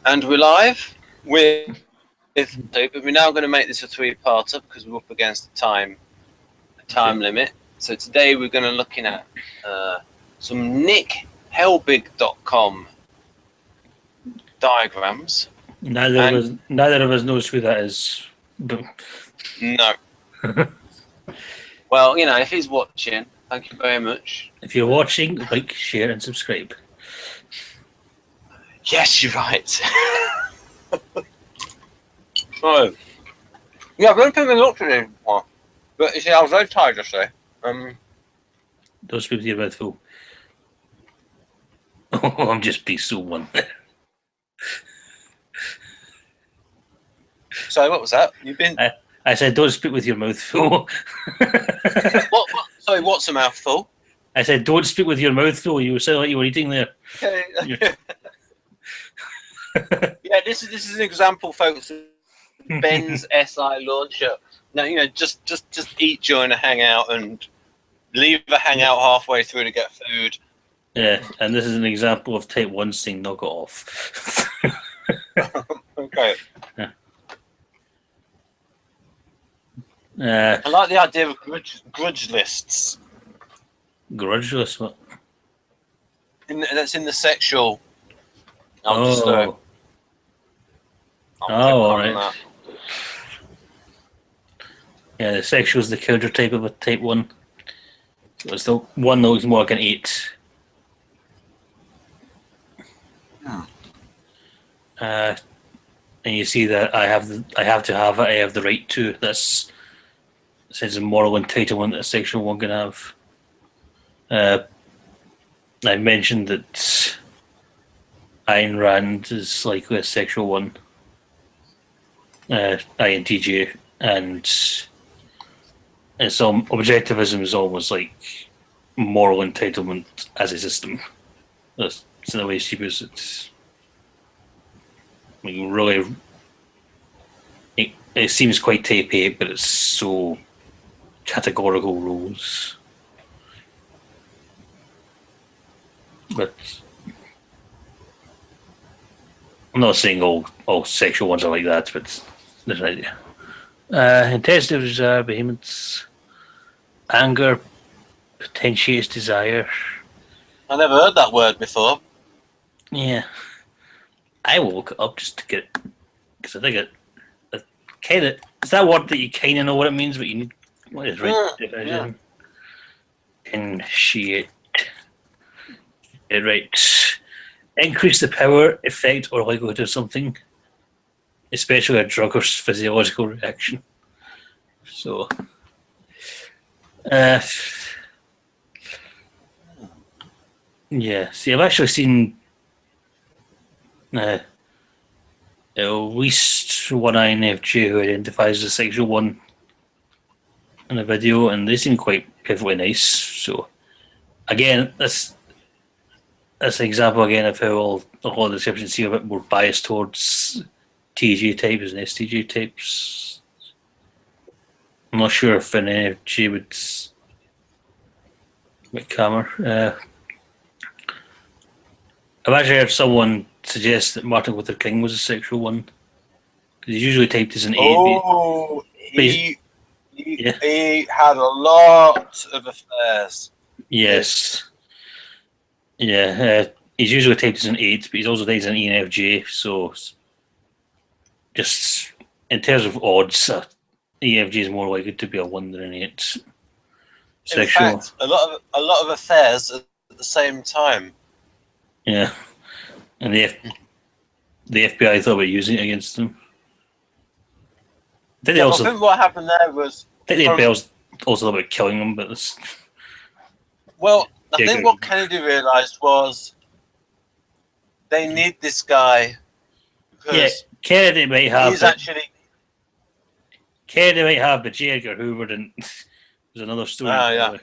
And we're live with but we're now going to make this a three-parter because we're up against the time limit. So today we're going to looking at some nickhelbig.com diagrams. Neither of us knows who that is. No. Well, you know, if he's watching, thank you very much. If you're watching, like, share, and subscribe. Yes, you're right. Oh. Yeah, I don't think we looked at it before. But you see, I was very tired yesterday. Don't speak with your mouth full. Oh, I'm just being so one. Sorry, what was that? You've been... I said, don't speak with your mouth full. What? Sorry, what's a mouthful? I said, don't speak with your mouth full. You sound like you were eating there. Okay. Yeah, this is an example, folks. Ben's SI launcher. Now, you know, just eat during a hangout and leave the hangout halfway through to get food. Yeah, and this is an example of type 1 saying knock it off. Okay. Yeah. I like the idea of grudge lists. Grudge list, what? That's in the sexual. All right. Yeah, the sexual is the counter type of a type 1. So it's the one that looks more like an 8. And you see that I have the right to. That's says a moral entitlement that a sexual one can have. I mentioned that Ayn Rand is likely a sexual one. INTJ, and some objectivism is almost like moral entitlement as a system. That's the way she puts it. I mean, really, it seems quite type 8, but it's so categorical rules. But I'm not saying all sexual ones are like that, but there's an idea. Intensity of desire, vehemence, anger, potentiates desire. I never heard that word before. Yeah. I will look it up just to get it, because I think it kind of, it's that word that you kind of know what it means, but you need what is right definition. Initiate. Yeah, right. Increase the power, effect, or likelihood of something, especially a drug or physiological reaction. So, yeah. See, I've actually seen at least one INFJ who identifies as a sexual one in a video, and they seem quite perfectly nice. So, again, that's an example again of how all the descriptions seem a bit more biased towards TJ types and STJ types. I'm not sure if an NFJ would make calmer. I've actually heard someone suggest that Martin Luther King was a sexual one, because he's usually typed as an 8. Oh, he had a lot of affairs. Yes. Yeah, he's usually typed as an 8, but he's also typed as an ENFJ, so just in terms of odds, ENFJ is more likely to be a 1 than an 8. Sexual. In fact, a lot of affairs at the same time. Yeah, and the FBI thought about using it against them. I think what happened there was... I think the FBI also thought about killing them, but it's... Well, I think what Kennedy realised was they need this guy. Yeah, Kennedy might have. He's actually... Kennedy might have, but J. Edgar Hoover didn't. There's another story. Oh, yeah.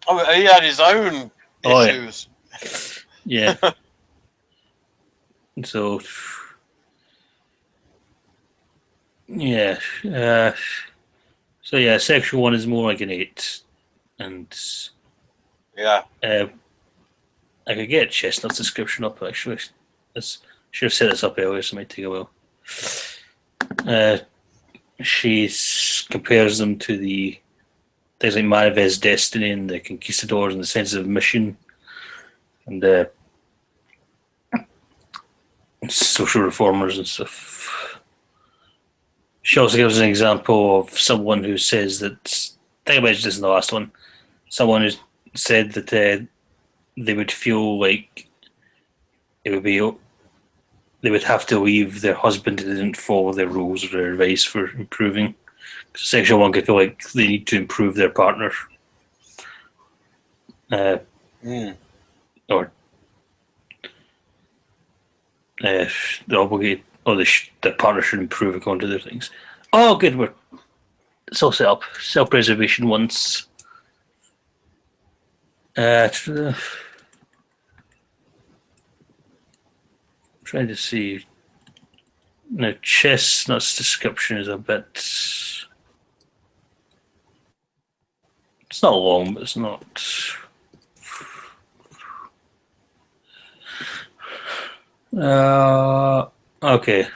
Oh, he had his own issues. Yeah. So, yeah. So, yeah, sexual one is more like an 8. And... Yeah. I could get Chestnut's description up, actually. It's Should have set this up earlier, so it might take a while. She compares them to the things like Manifest Destiny and the Conquistadors and the Sense of Mission and social reformers and stuff. She also gives an example of someone who says that, I think I mentioned this in the last one, someone who said that they would feel like they would have to leave their husband if they didn't follow their rules or their advice for improving. Because a sexual one could feel like they need to improve their partner. Or they're obligated, or their partner should improve according to their things. Oh, good, it's all set up. Self-preservation once. Trying to see. Now, Chestnut's description is a bit. It's not long, but it's not. Okay.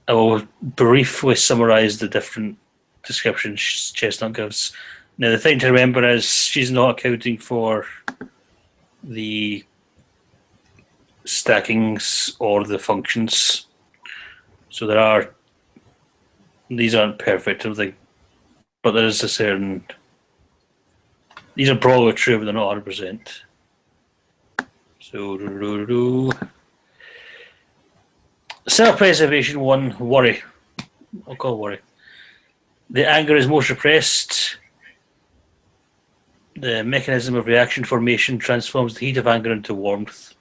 I will briefly summarise the different descriptions Chestnut gives. Now, the thing to remember is she's not accounting for the stackings or the functions. So these aren't perfect, I think, but there is a certain. These are probably true, but they're not 100%. So, self-preservation 1, worry. I'll call worry. The anger is most repressed. The mechanism of reaction formation transforms the heat of anger into warmth.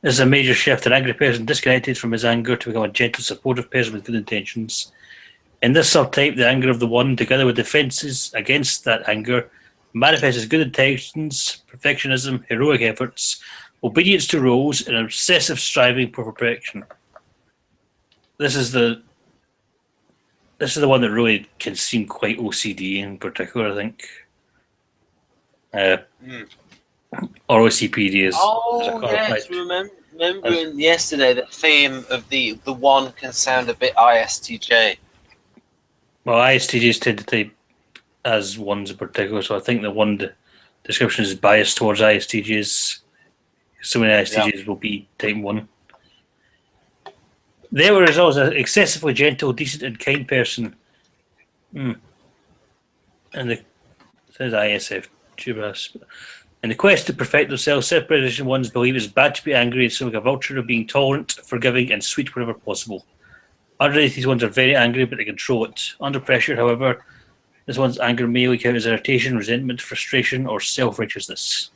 This is a major shift. An angry person disconnected from his anger to become a gentle, supportive person with good intentions. In this subtype, the anger of the 1, together with defences against that anger, manifests as good intentions, perfectionism, heroic efforts, obedience to rules, and obsessive striving for perfection. This is the one that really can seem quite OCD in particular, I think. Or OCPD is. Oh, yes, remembering yesterday the theme of the 1 can sound a bit ISTJ. Well, ISTJs tend to type as 1s in particular, so I think the 1 description is biased towards ISTJs. So many ISTJs will be type 1. The other result is an excessively gentle, decent, and kind person. And it says ISFJ. In the quest to perfect themselves, self-preservation 1s believe it's bad to be angry, and so make a virtue of being tolerant, forgiving, and sweet whenever possible. Underneath, these ones are very angry, but they control it. Under pressure, however, this one's anger may leak out as irritation, resentment, frustration, or self-righteousness.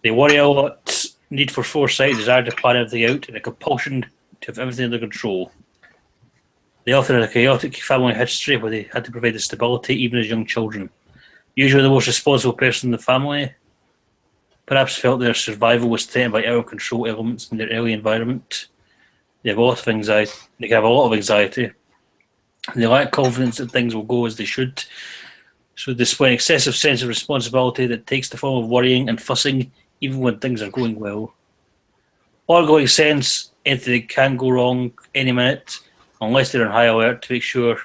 They worry a lot, need for foresight, desire to plan everything out, and a compulsion to have everything under control. They often had a chaotic family history where they had to provide the stability even as young children. Usually the most responsible person in the family perhaps felt their survival was threatened by out-of-control elements in their early environment. They have a lot of anxiety. They can have a lot of anxiety. They lack confidence that things will go as they should. So they display an excessive sense of responsibility that takes the form of worrying and fussing even when things are going well. Ongoing sense, anything can go wrong any minute unless they're on high alert to make sure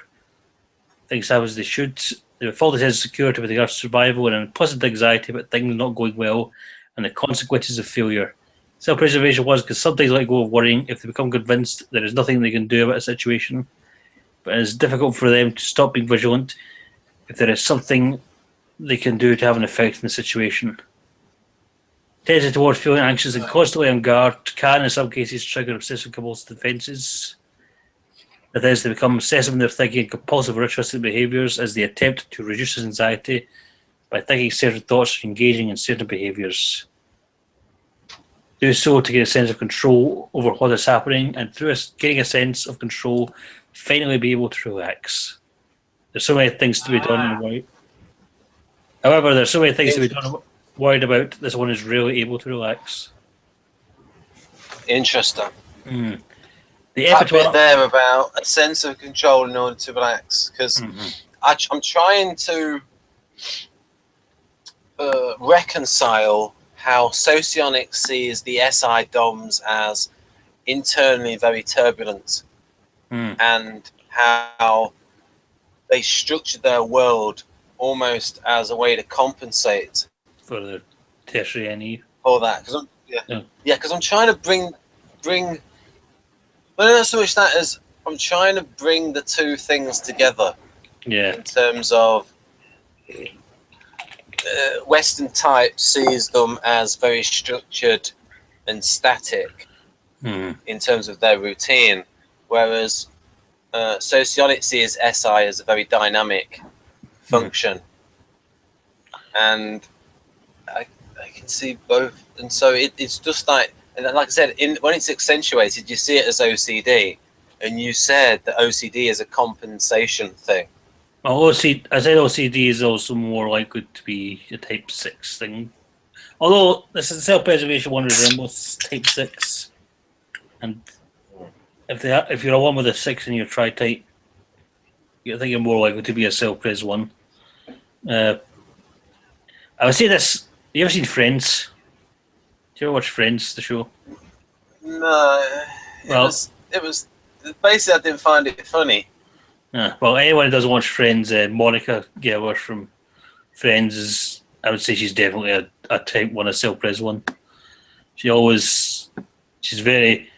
things happen as they should. They have a faulty sense of security with regards to survival and an implicit anxiety about things not going well and the consequences of failure. Self-preservation was because sometimes let go of worrying if they become convinced there is nothing they can do about a situation, but it is difficult for them to stop being vigilant if there is something they can do to have an effect in the situation. Tendency towards feeling anxious and constantly on guard can, in some cases, trigger obsessive compulsive defences. That is, they become obsessive in their thinking and compulsive or ritualistic behaviours as they attempt to reduce his anxiety by thinking certain thoughts or engaging in certain behaviours. Do so to get a sense of control over what is happening, and through getting a sense of control, finally be able to relax. There's so many things to be done and worried. However, there's so many things to be done and worried about. This one is really able to relax. Interesting. The that bit there about a sense of control in order to relax, because I'm trying to reconcile how Socionic sees the SI DOMs as internally very turbulent, and how they structure their world almost as a way to compensate for the tertiary NE. For that, because I'm trying to bring, but not so much that as I'm trying to bring the two things together. Yeah. In terms of Western type sees them as very structured and static in terms of their routine, whereas Socionic sees SI as a very dynamic function, and I can see both, and so it's just like, and like I said, when it's accentuated, you see it as OCD, and you said that OCD is a compensation thing. Well, I said OCD is also more likely to be a type 6 thing. Although this is self-preservation one resembles type 6. And if you're a one with a 6 in your tri-type, I think you're more likely to be a self-pres one. I would say this. You ever seen Friends? Do you ever watch Friends, the show? No. It was basically, I didn't find it funny. Well, anyone who doesn't watch Friends, Monica Geller from Friends is, I would say she's definitely a type 1, a self-pres one. She's very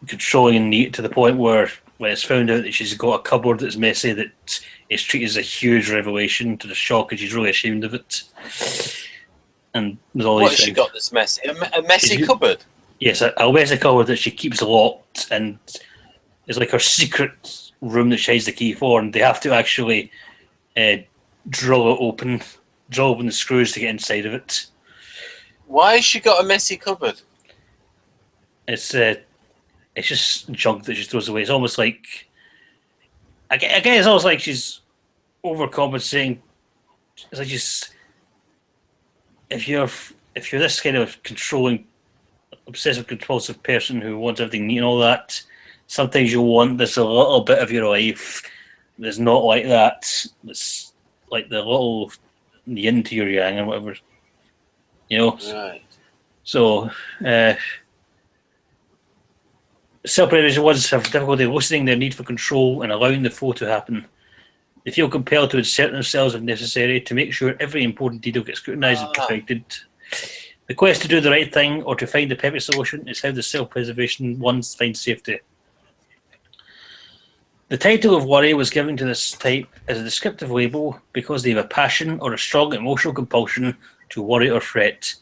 controlling and neat to the point where when it's found out that she's got a cupboard that's messy, that it's treated as a huge revelation to the shock, and she's really ashamed of it. And there's all what these has she got that's messy? A messy cupboard? Yes, a messy cupboard that she keeps locked, and it's like her secret room that she hides the key for, and they have to actually drill open the screws to get inside of it. Why has she got a messy cupboard? It's just junk that she throws away. It's almost like, again, it's almost like she's overcompensating. It's like if you're this kind of controlling, obsessive compulsive person who wants everything neat and all that, sometimes you want this a little bit of your life that's not like that. It's like the yin to your yang or whatever, Right. So self-preservation ones have difficulty listening their need for control and allowing the flow to happen. They feel compelled to insert themselves if necessary to make sure every important detail gets scrutinised and perfected. The quest to do the right thing or to find the perfect solution is how the self-preservation ones find safety. The title of worry was given to this type as a descriptive label because they have a passion or a strong emotional compulsion to worry or fret.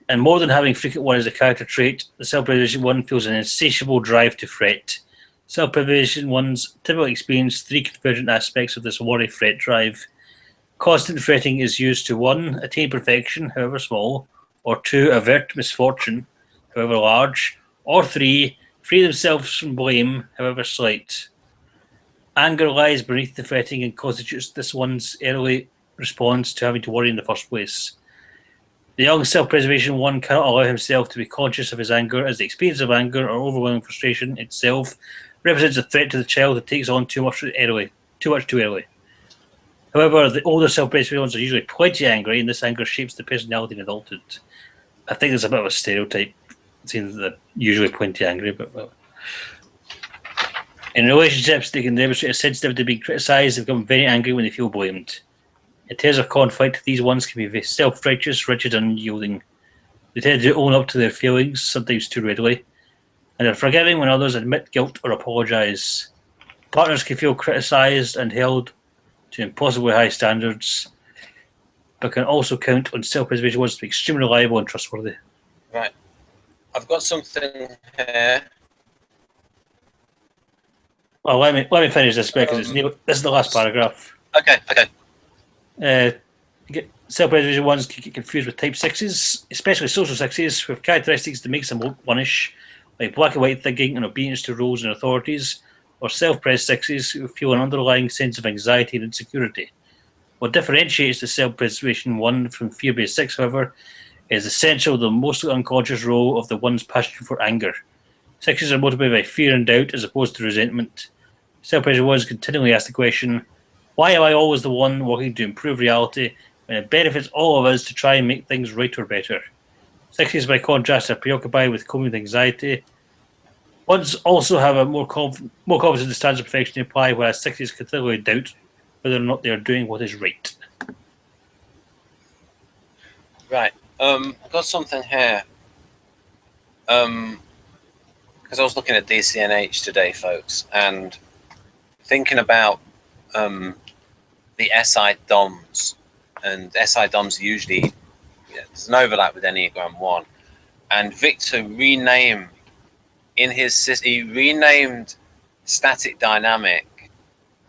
And more than having frequent worry as a character trait, the self-preservation one feels an insatiable drive to fret. Self-preservation ones typically experience three convergent aspects of this worry-fret drive. Constant fretting is used to 1. Attain perfection, however small, or 2. Avert misfortune, however large, or 3. Free themselves from blame, however slight. Anger lies beneath the fretting and constitutes this one's early response to having to worry in the first place. The young self-preservation one cannot allow himself to be conscious of his anger, as the experience of anger or overwhelming frustration itself represents a threat to the child that takes on too much too early. However, the older self-preservation ones are usually plenty angry, and this anger shapes the personality in adulthood. I think there's a bit of a stereotype, saying that they're usually plenty angry, but well. In relationships, they can demonstrate a sensitivity to being criticised and become very angry when they feel blamed. In terms of conflict, these ones can be self-righteous, rigid, and unyielding. They tend to own up to their feelings, sometimes too readily, and are forgiving when others admit guilt or apologise. Partners can feel criticised and held to impossibly high standards, but can also count on self-preservation ones to be extremely reliable and trustworthy. Right. I've got something here. Well, let me finish this because this is the last paragraph. Okay. Self-preservation ones can get confused with type 6s, especially social 6s, with characteristics that makes them look one-ish, like black and white thinking and obedience to rules and authorities, or self-pres 6s who feel an underlying sense of anxiety and insecurity. What differentiates the self-preservation one from fear-based 6, however, is essential the mostly unconscious role of the one's passion for anger. 6s are motivated by fear and doubt as opposed to resentment. Self-preservation ones continually ask the question, why am I always the one working to improve reality when when it benefits all of us to try and make things right or better. 60s, by contrast, are preoccupied with coping with anxiety. Ones also have a more confidence in the standards of perfection they apply, whereas 60s continually doubt whether or not they are doing what is right. Right. I've got something here. Because I was looking at DCNH today, folks, and thinking about the SI DOMs. And SI DOMs usually, there's an overlap with Enneagram 1. And Victor renamed static dynamic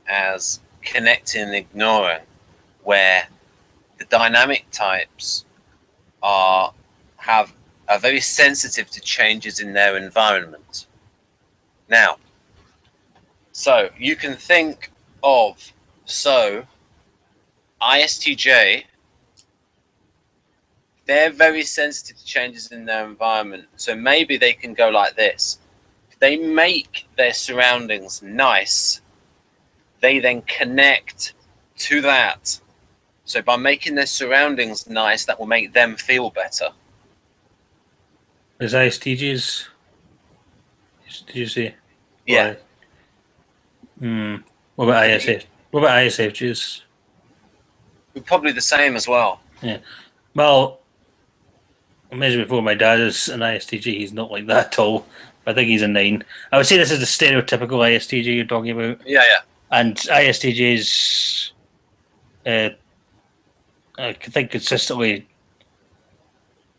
as connecting and ignoring, where the dynamic types are very sensitive to changes in their environment. Now, so you can think of ISTJ, they're very sensitive to changes in their environment. So maybe they can go like this. They make their surroundings nice. They then connect to that. So by making their surroundings nice, that will make them feel better. Is ISTJs? Did you say? Yeah. What about ISF? What about ISFJs? Probably the same as well. Yeah. Well, I mentioned before, my dad is an ISTJ. He's not like that at all. I think he's a 9. I would say this is the stereotypical ISTJ you're talking about. Yeah. And ISTJs, I think consistently,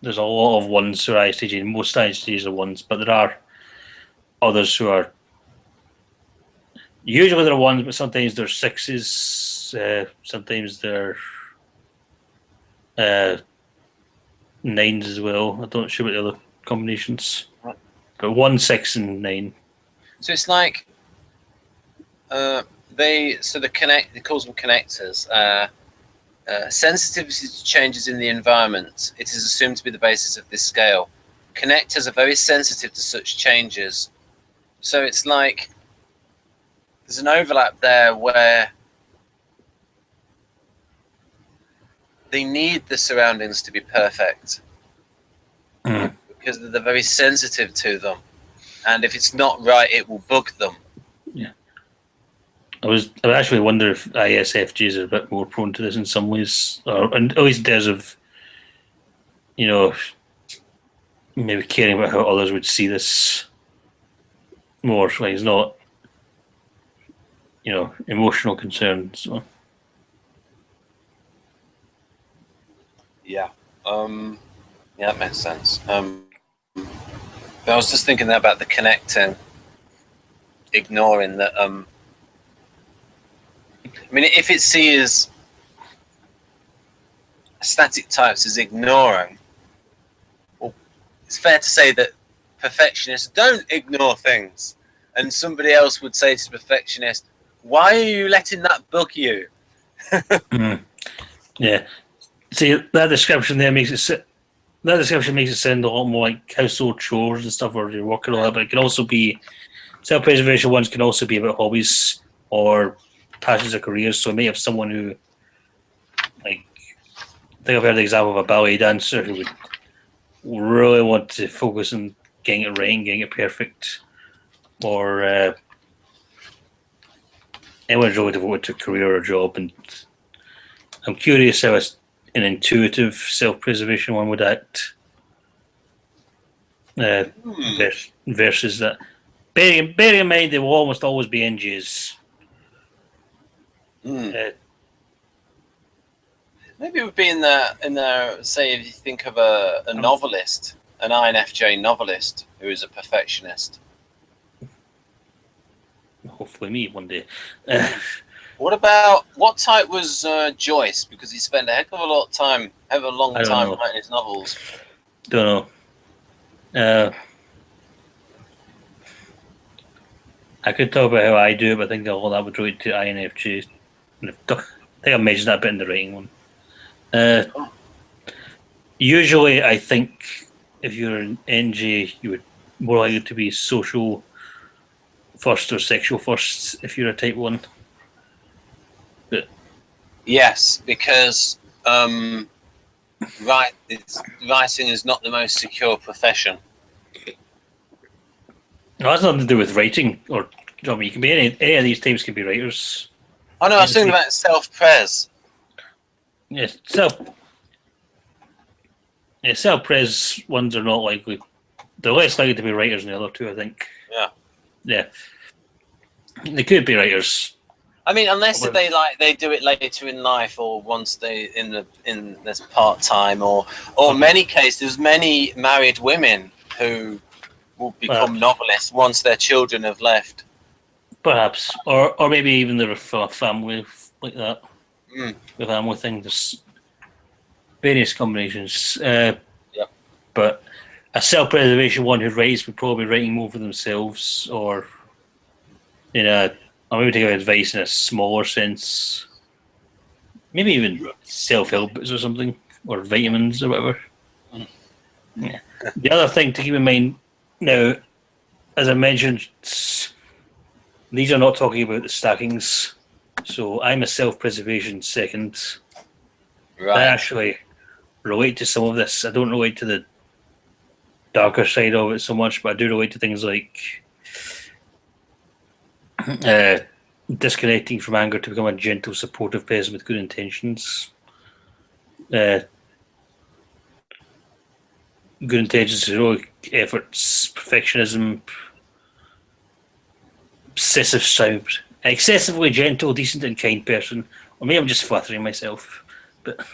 there's a lot of ones who are ISTJ. Most ISTJs are ones, but there are others who are. Usually they're ones, but sometimes they're 6s. Sometimes they're 9s as well. I don't sure about the other combinations, but 1, 6, and 9. So it's like they calls them connectors. Sensitivity to changes in the environment. It is assumed to be the basis of this scale. Connectors are very sensitive to such changes. So it's like there's an overlap there where they need the surroundings to be perfect because they're very sensitive to them. And if it's not right, it will bug them. Yeah. I actually wonder if ISFJs are a bit more prone to this in some ways, or at least in terms of, maybe caring about how others would see this more. Like it's not, emotional concerns. So. Yeah. Yeah, that makes sense. But I was just thinking about the connecting, ignoring that. I mean, if it sees static types as ignoring, well, it's fair to say that perfectionists don't ignore things. And somebody else would say to the perfectionist, "Why are you letting that bug you?" Yeah. See, that description makes it sound a lot more like household chores and stuff, where you're working a lot. But it can also be self-preservation. Ones can also be about hobbies or passions or careers. So I may have someone who, I think I've heard the example of a ballet dancer who would really want to focus on getting it right and getting it perfect, or anyone's really devoted to a career or job. And I'm curious how an intuitive self-preservation one would act versus that. Bearing in mind they will almost always be NGs. Maybe it would be in there. Say, if you think of a novelist, an INFJ novelist who is a perfectionist. Hopefully, me one day. What type was Joyce? Because he spent a heck of a long time writing his novels. Don't know. I could talk about how I do it, but I think all that would relate to INFJ. I think I mentioned that bit in the writing one. Usually, I think if you're an NJ, you would more likely to be social first or sexual first if you're a type 1. But Yes, because writing is not the most secure profession. No, that's nothing to do with writing or job. You can be any of these types can be writers. Oh no, I was thinking about self-pres. Yes, self-pres ones are not likely. They're less likely to be writers than the other two, I think. Yeah. They could be writers. I mean, unless they do it later in life, or once they in this part time, or many cases, there's many married women who will become novelists once their children have left. Perhaps, or maybe even they're a family like that. The family thing. There's various combinations. But a self-preservation one who writes would probably be writing more for themselves, or maybe taking advice in a smaller sense. Maybe even self-help books or something, or vitamins or whatever. Yeah. The other thing to keep in mind now, as I mentioned, these are not talking about the stackings. So I'm a self-preservation second. Right. I actually relate to some of this. I don't relate to the darker side of it so much, but I do relate to things like disconnecting from anger to become a gentle, supportive person with good intentions. Good intentions, heroic efforts, perfectionism, obsessive sound, excessively gentle, decent, and kind person. Or maybe I'm just flattering myself, but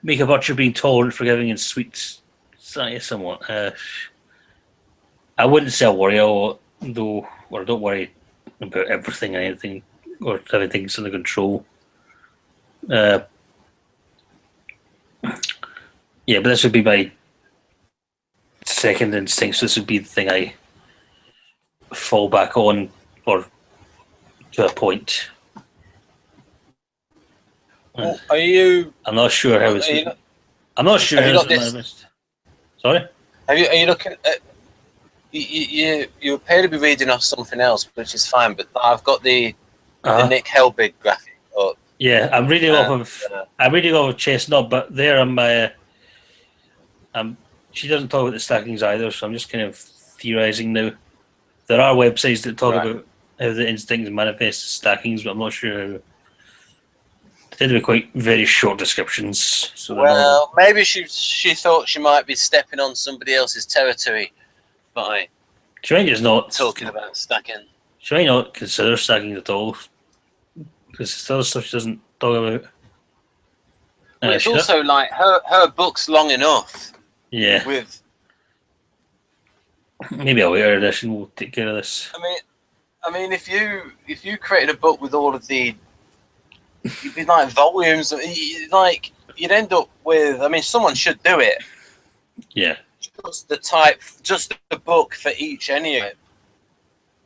make a virtue of being tolerant, forgiving, and sweet. Somewhat. I wouldn't say I worry a lot, though, or I don't worry about everything and anything, or everything's under control. But this would be my second instinct. So this would be the thing I fall back on, or to a point. Well, are you? I'm not sure how it's. I'm not sure how it's. Sorry. Are you looking at? You appear to be reading off something else, which is fine. But I've got the Nick Helbig graphic up. Yeah, I'm reading off of Chestnut, but there she doesn't talk about the stackings either, so I'm just kind of theorizing now. There are websites that talk about how the instincts manifest as stackings, but I'm not sure how. They tend to be quite very short descriptions. So maybe she thought she might be stepping on somebody else's territory by not talking about stacking. She might not consider stacking at all, because it's other stuff she doesn't talk about. It's also like her book's long enough. Yeah. With maybe a later edition will take care of this. I mean, if you created a book with all of the, you'd be like volumes. Like you'd end up with. I mean, someone should do it. Yeah. Just the book for each Enneagram.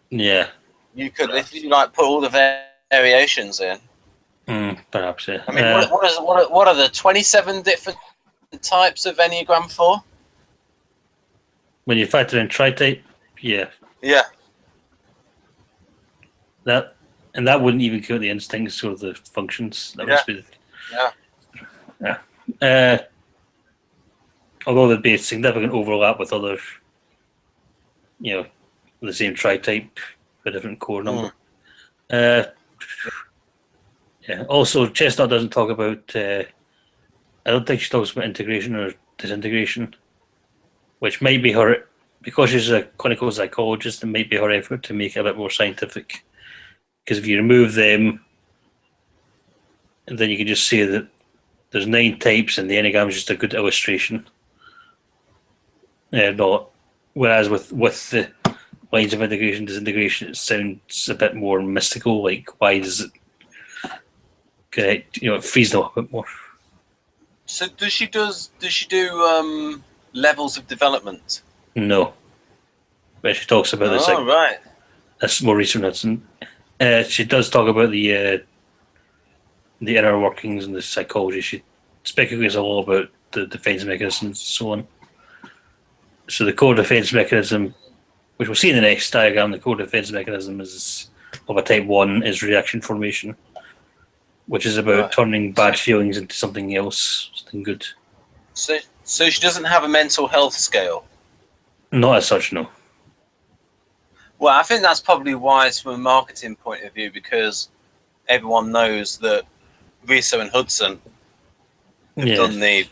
Yeah. You could, if you like, put all the variations in. Perhaps, yeah. I mean, what are the 27 different types of Enneagram 4? When you factor in tri-type, yeah. Yeah. That wouldn't even count the instincts or the functions. That must be yeah. Although there'd be a significant overlap with other, the same tri-type, a different core number. Yeah. Also, Chestnut doesn't talk about. I don't think she talks about integration or disintegration, which might be her, because she's a clinical psychologist. It might be her effort to make it a bit more scientific. Because if you remove them, then you can just say that there's 9 types, and the Enneagram is just a good illustration. Not. Whereas with the lines of integration, disintegration, it sounds a bit more mystical. Like, why does it connect? It frees them up a bit more. So does she do levels of development? No, but she talks about this. Right. That's more recent. She does talk about the inner workings and the psychology. She speculates a lot about the defense mechanisms and so on. So the core defense mechanism, which we'll see in the next diagram, the core defense mechanism is of a type 1 is reaction formation. which is about Right. turning bad feelings into something else, something good. So she doesn't have a mental health scale. Not as such, no. Well, I think that's probably wise from a marketing point of view, because everyone knows that Risa and Hudson have done the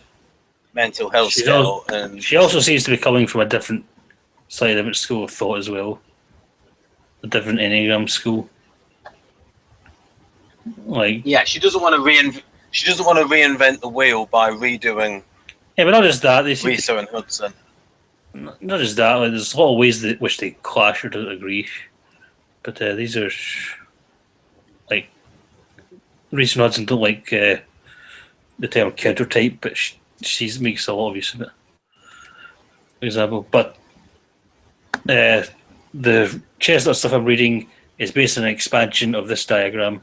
mental health scale, and she also seems to be coming from a slightly different school of thought as well. A different Enneagram school. she doesn't want to reinvent the wheel by redoing. Yeah, but not just that. Risa and Hudson. Not just that. There's a lot of ways that which they clash or don't agree. But these are like Risa and Hudson don't like the term counter type, but she makes a lot of use of it. For example, but the chestnut stuff I'm reading is based on an expansion of this diagram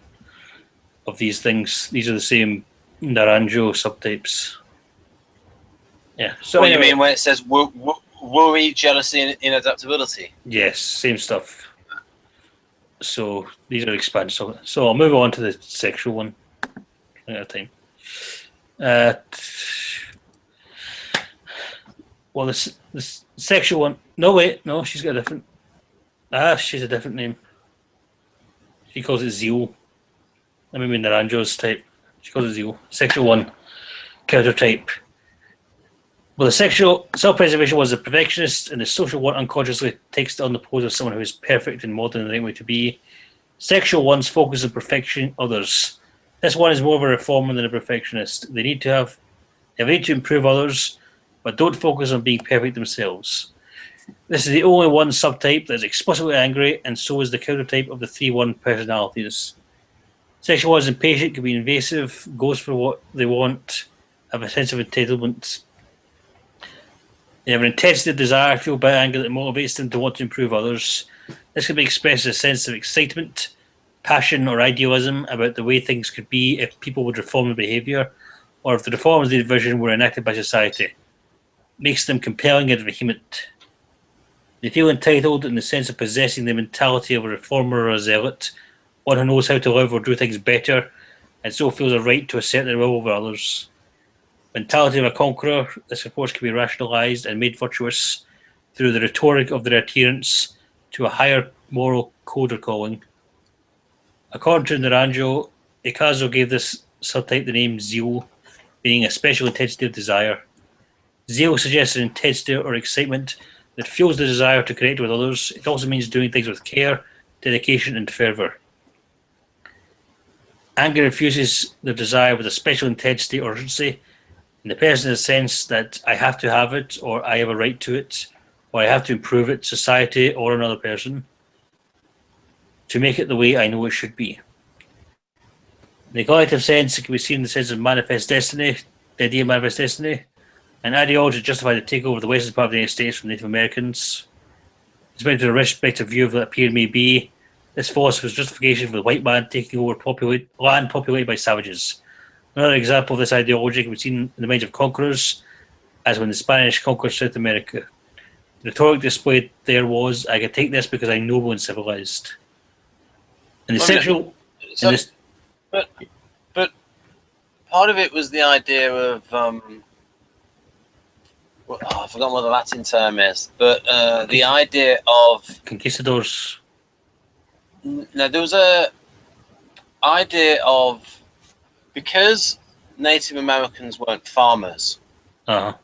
of these things. These are the same Naranjo subtypes. Yeah. So what anyway, you mean when it says worry, jealousy, and inadaptability? Yes, same stuff. So these are expansions. So I'll move on to the sexual one at a time. Well, this sexual one. No, wait, no, she's got a different. She's a different name. She calls it Zeal. I mean, Naranjo's type. She calls it Zeal. Sexual one, counter type. Well, the sexual self-preservation was a perfectionist, and the social one unconsciously takes on the pose of someone who is perfect and modern and the right way to be. Sexual ones focus on perfection others. This one is more of a reformer than a perfectionist. They need to improve others, but don't focus on being perfect themselves. This is the only one subtype that is explicitly angry, and so is the counter type of the 3-1 personalities. Sexual one is impatient, can be invasive, goes for what they want, have a sense of entitlement. They have an intensity of desire, fueled by anger that motivates them to want to improve others. This can be expressed as a sense of excitement, passion, or idealism about the way things could be if people would reform their behaviour, or if the reforms they envision were enacted by society. It makes them compelling and vehement. They feel entitled in the sense of possessing the mentality of a reformer or a zealot, one who knows how to live or do things better, and so feels a right to assert their will over others. Mentality of a conqueror, this of course can be rationalised and made virtuous through the rhetoric of their adherence to a higher moral code or calling. According to Naranjo, Ikazo gave this subtype the name Zeal, meaning a special intensity of desire. Zeal suggests an intensity or excitement that fuels the desire to connect with others. It also means doing things with care, dedication, and fervour. Anger infuses the desire with a special intensity or urgency, and the person has a sense that I have to have it, or I have a right to it, or I have to improve it, society, or another person, to make it the way I know it should be. In the collective sense, it can be seen in the sense of manifest destiny, the idea of manifest destiny, an ideology to justify the takeover of the western part of the United States from Native Americans. Despite the respective view of what appeared may be, this philosopher's justification for the white man taking over land populated by savages. Another example of this ideology can be seen in the minds of conquerors, as when the Spanish conquered South America. The rhetoric displayed there was, I can take this because I'm noble and civilized. And the sexual... But part of it was the idea of... I've forgotten what the Latin term is, but the idea of... Conquistadors. No, there was a idea of... Because Native Americans weren't farmers, and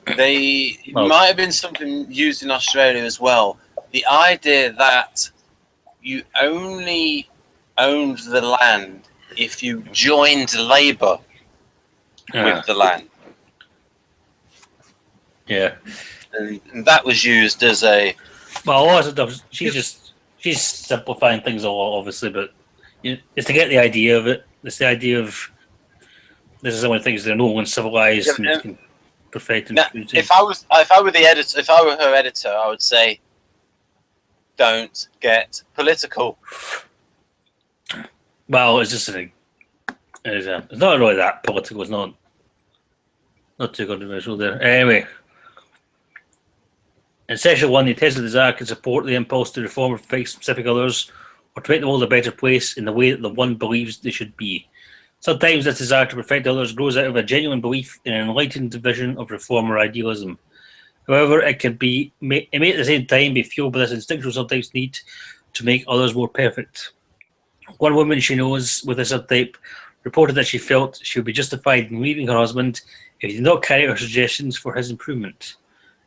it might have been something used in Australia as well, the idea that you only owned the land if you joined labour with the land. Yeah. And that was used as a... Well, a lot of stuff, she's simplifying things a lot, obviously, but it's to get the idea of it. It's the idea of this is one of the things that are noble and civilized and perfect. Now, if I were her editor, I would say, don't get political. Well, it's just it's not really that political. It's not too controversial there. Anyway, in session 1, the intensity desire can support the impulse to reform or fix specific others, or to make the world a better place in the way that the one believes they should be. Sometimes this desire to perfect others grows out of a genuine belief in an enlightened vision of reform or idealism. However, it may at the same time be fueled by this instinctual sometimes need to make others more perfect. One woman she knows with this subtype reported that she felt she would be justified in leaving her husband if he did not carry out her suggestions for his improvement,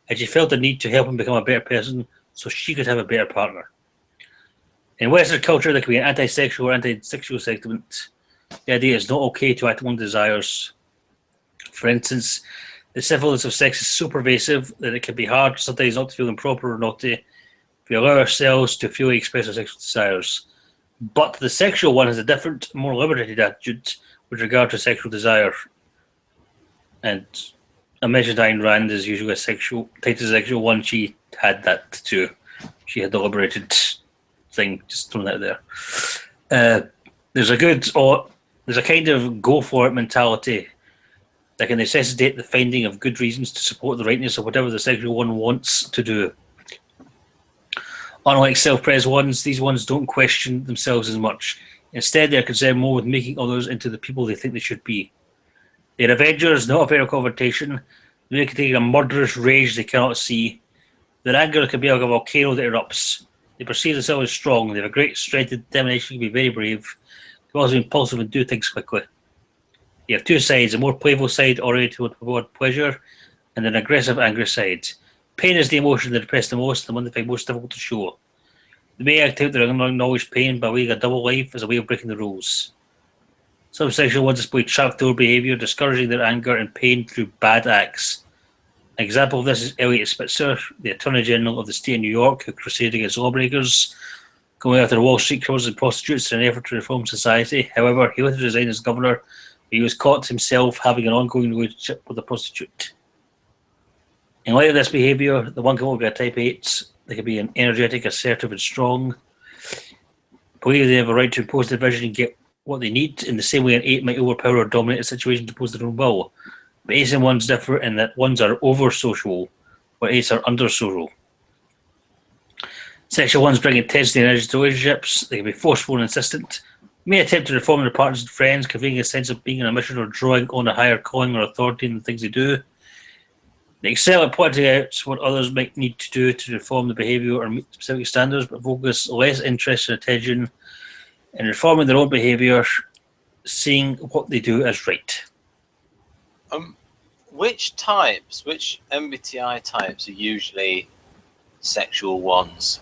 and she felt the need to help him become a better person so she could have a better partner. In Western culture, there can be an anti-sexual or anti-sexual sentiment. The idea is not okay to act on desires. For instance, the syphilis of sex is so pervasive that it can be hard sometimes not to feel improper or naughty if we allow ourselves to freely express our sexual desires. But the sexual one has a different, more liberated attitude with regard to sexual desire. And I mentioned Ayn Rand is usually a type of sexual one. She had that too. She had the liberated thing, just throwing that there. There's a kind of go for it mentality that can necessitate the finding of good reasons to support the rightness of whatever the sexual one wants to do. Unlike self-pres ones, these ones don't question themselves as much. Instead, they are concerned more with making others into the people they think they should be. They're avengers, not afraid of confrontation. They can take a murderous rage they cannot see. Their anger can be like a volcano that erupts. They perceive themselves as strong. They have a great strength and determination, can be very brave. They also be impulsive and do things quickly. You have two sides, a more playful side oriented toward pleasure, and an aggressive, angry side. Pain is the emotion that depresses the most, the one they find most difficult to show. They may act out their unacknowledged pain by leading a double life as a way of breaking the rules. Some sexual ones display trapdoor behaviour, discouraging their anger and pain through bad acts. An example of this is Elliot Spitzer, the Attorney General of the state of New York, who crusaded against lawbreakers, going after Wall Street criminals and prostitutes in an effort to reform society. However, he later resigned as governor, but he was caught himself having an ongoing relationship with a prostitute. In light of this behaviour, the one can look at type 8. They can be an energetic, assertive, and strong. Believe they have a right to impose their vision and get what they need, in the same way an 8 might overpower or dominate a situation to impose their own will. But 8s and 1s differ in that 1s are over-social, while 8s are under-social. Sexual 1s bring intensity and energy to relationships. They can be forceful and insistent. May attempt to reform their partners and friends, conveying a sense of being on a mission or drawing on a higher calling or authority in the things they do. They excel at pointing out what others might need to do to reform the behaviour or meet specific standards, but focus less interest and attention in reforming their own behaviour, seeing what they do as right. Which MBTI types are usually sexual ones?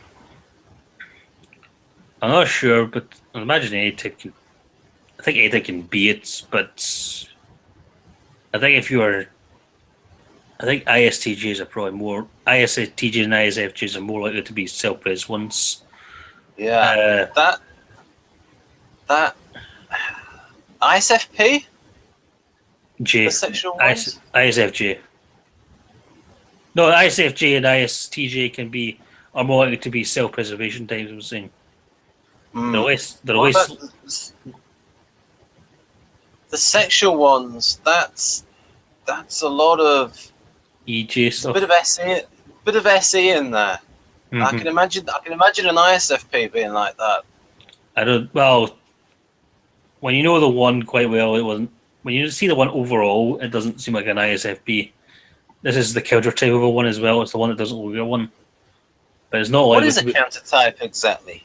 I'm not sure, but I imagine I think A type can be it, but I think ISTJs are probably more. ISTJs and ISFJs are more likely to be self-pres ones. Yeah, that ISFP? J. The sexual ones? ISFJ. No, ISFJ and ISTJ are more likely to be self-preservation types, I'm saying. They're less. The sexual ones, that's a lot of EJ stuff. A bit of SE in there. Mm-hmm. I can imagine an ISFP being like that. Well, when you know the one quite well, it wasn't. When you see the one overall, it doesn't seem like an ISFP. This is the counter type of a one as well. It's the one that doesn't look like a one. But it's not like. What is a counter type exactly?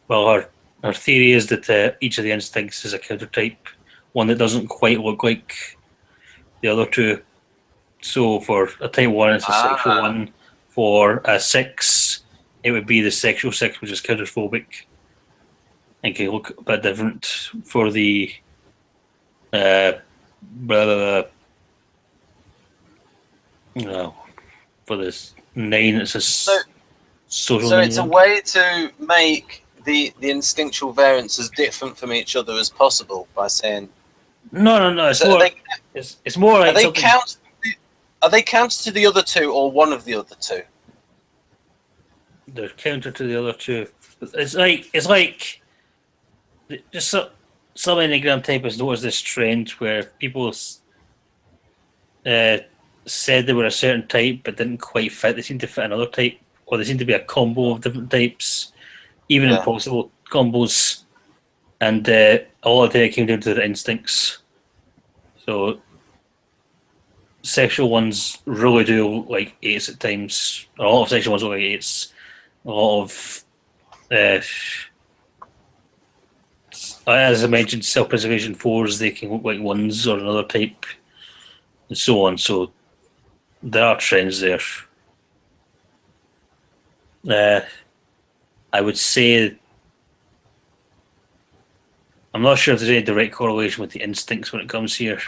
Well, our theory is that each of the instincts is a counter type, one that doesn't quite look like the other two. So for a type 1, it's a sexual 1. For a 6, it would be the sexual 6, which is counterphobic and can look a bit different. For the for this 9, it's a social. So it's a way to make the instinctual variances different from each other as possible by saying. No. It's more like are they counter to the other two or one of the other two? They're counter to the other two. It's like just some Enneagram typists notice this trend where people said they were a certain type but didn't quite fit. They seem to fit another type, or they seem to be a combo of different types. Even impossible combos, and all of it came down to the instincts. So sexual ones really do like eights at times. A lot of sexual ones look like eights. A lot of, as I mentioned, self-preservation fours, they can look like ones or another type, and so on. So there are trends there. I would say I'm not sure if there's any direct correlation with the instincts when it comes here,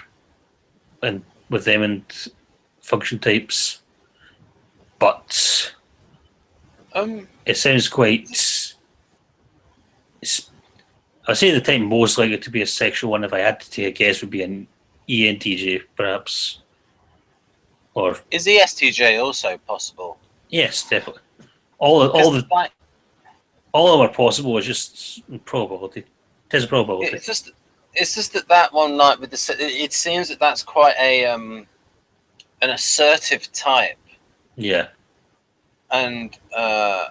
and with them and function types, but it sounds quite. I'd say the type most likely to be a sexual one, if I had to take a guess, would be an ENTJ, perhaps. Or is ESTJ also possible? Yes, definitely. All of them are possible. It's just probability. It is a probability. It's just that one, like with the, it seems that that's quite a an assertive type. Yeah. And of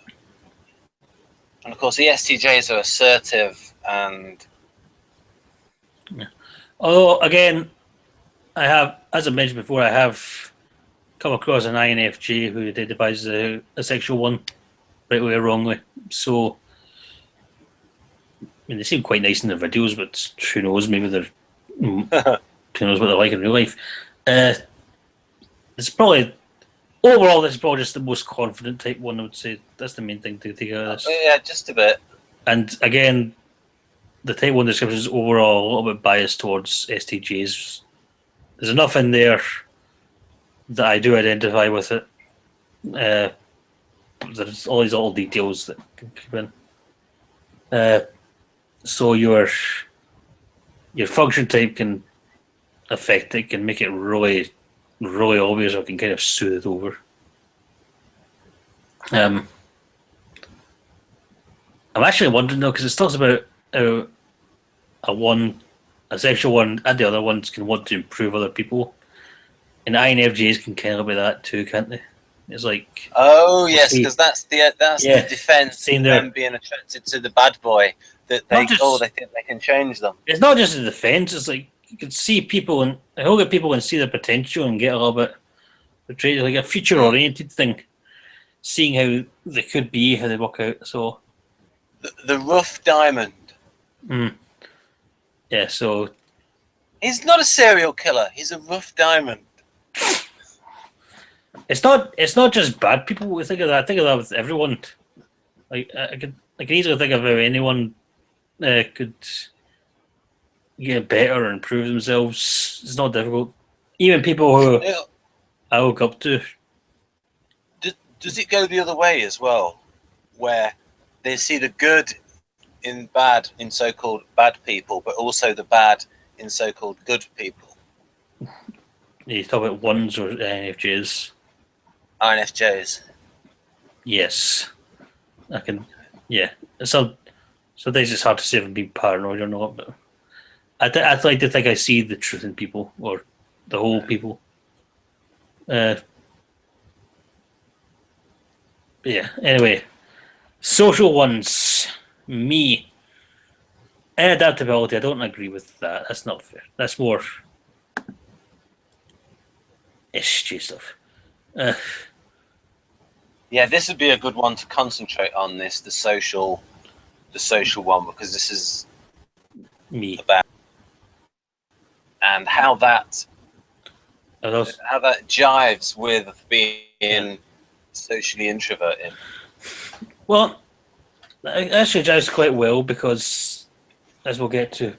course, ESTJs are assertive and. Yeah. Although again, I have, as I mentioned before, I have come across an INFJ who identifies as a sexual one, rightly or wrongly. So, I mean, they seem quite nice in their videos, but who knows? Maybe they're who knows what they're like in real life. It's probably overall, this is probably just the most confident type one. I would say that's the main thing to take out of this. Yeah, just a bit. And again, the type one description is overall a little bit biased towards STJs. There's enough in there that I do identify with it. There's all these little details that can come in. So your function type can affect it, can make it really, really obvious, or can kind of soothe it over. I'm actually wondering though, because it talks about a sexual one, and the other ones can want to improve other people, and INFJs can kind of be that too, can't they? It's like, oh yes, because that's the defense of them being attracted to the bad boy, that they think they can change them. It's not just a defense. It's like you can see people, and I hope that people can see their potential and get a little bit portrayed, like a future oriented thing, seeing how they could be, how they work out. So the rough diamond. Yeah. So he's not a serial killer. He's a rough diamond. It's not just bad people. We think of that. I think of that with everyone. Like I can easily think of how anyone could get better or improve themselves. It's not difficult. Even people who I look up to. Does it go the other way as well, where they see the good in so-called bad people, but also the bad in so-called good people? You talk about ones or INFJs? INFJs. Yes, I can. Yeah, sometimes it's hard to say if I'm being paranoid or not, but I like to think I see the truth in people, or the whole people. Yeah. Anyway, social ones. Me. And adaptability. I don't agree with that. That's not fair. That's more SG stuff. Yeah, this would be a good one to concentrate on. The social one, because this is me about and how that jives with being socially introverted. Well, it actually jives quite well, because, as we'll get to,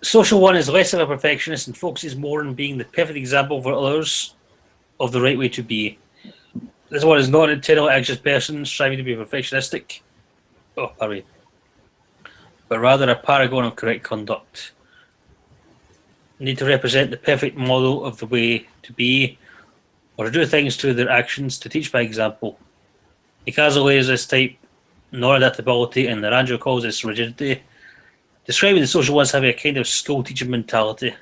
social one is less of a perfectionist and focuses more on being the perfect example for others of the right way to be. This one is not an internal anxious person striving to be perfectionistic, but rather a paragon of correct conduct. Need to represent the perfect model of the way to be, or to do things through their actions, to teach by example. Ikazuo is this type, non-adaptability, and Naranjo calls this rigidity, describing the social ones having a kind of school-teacher mentality.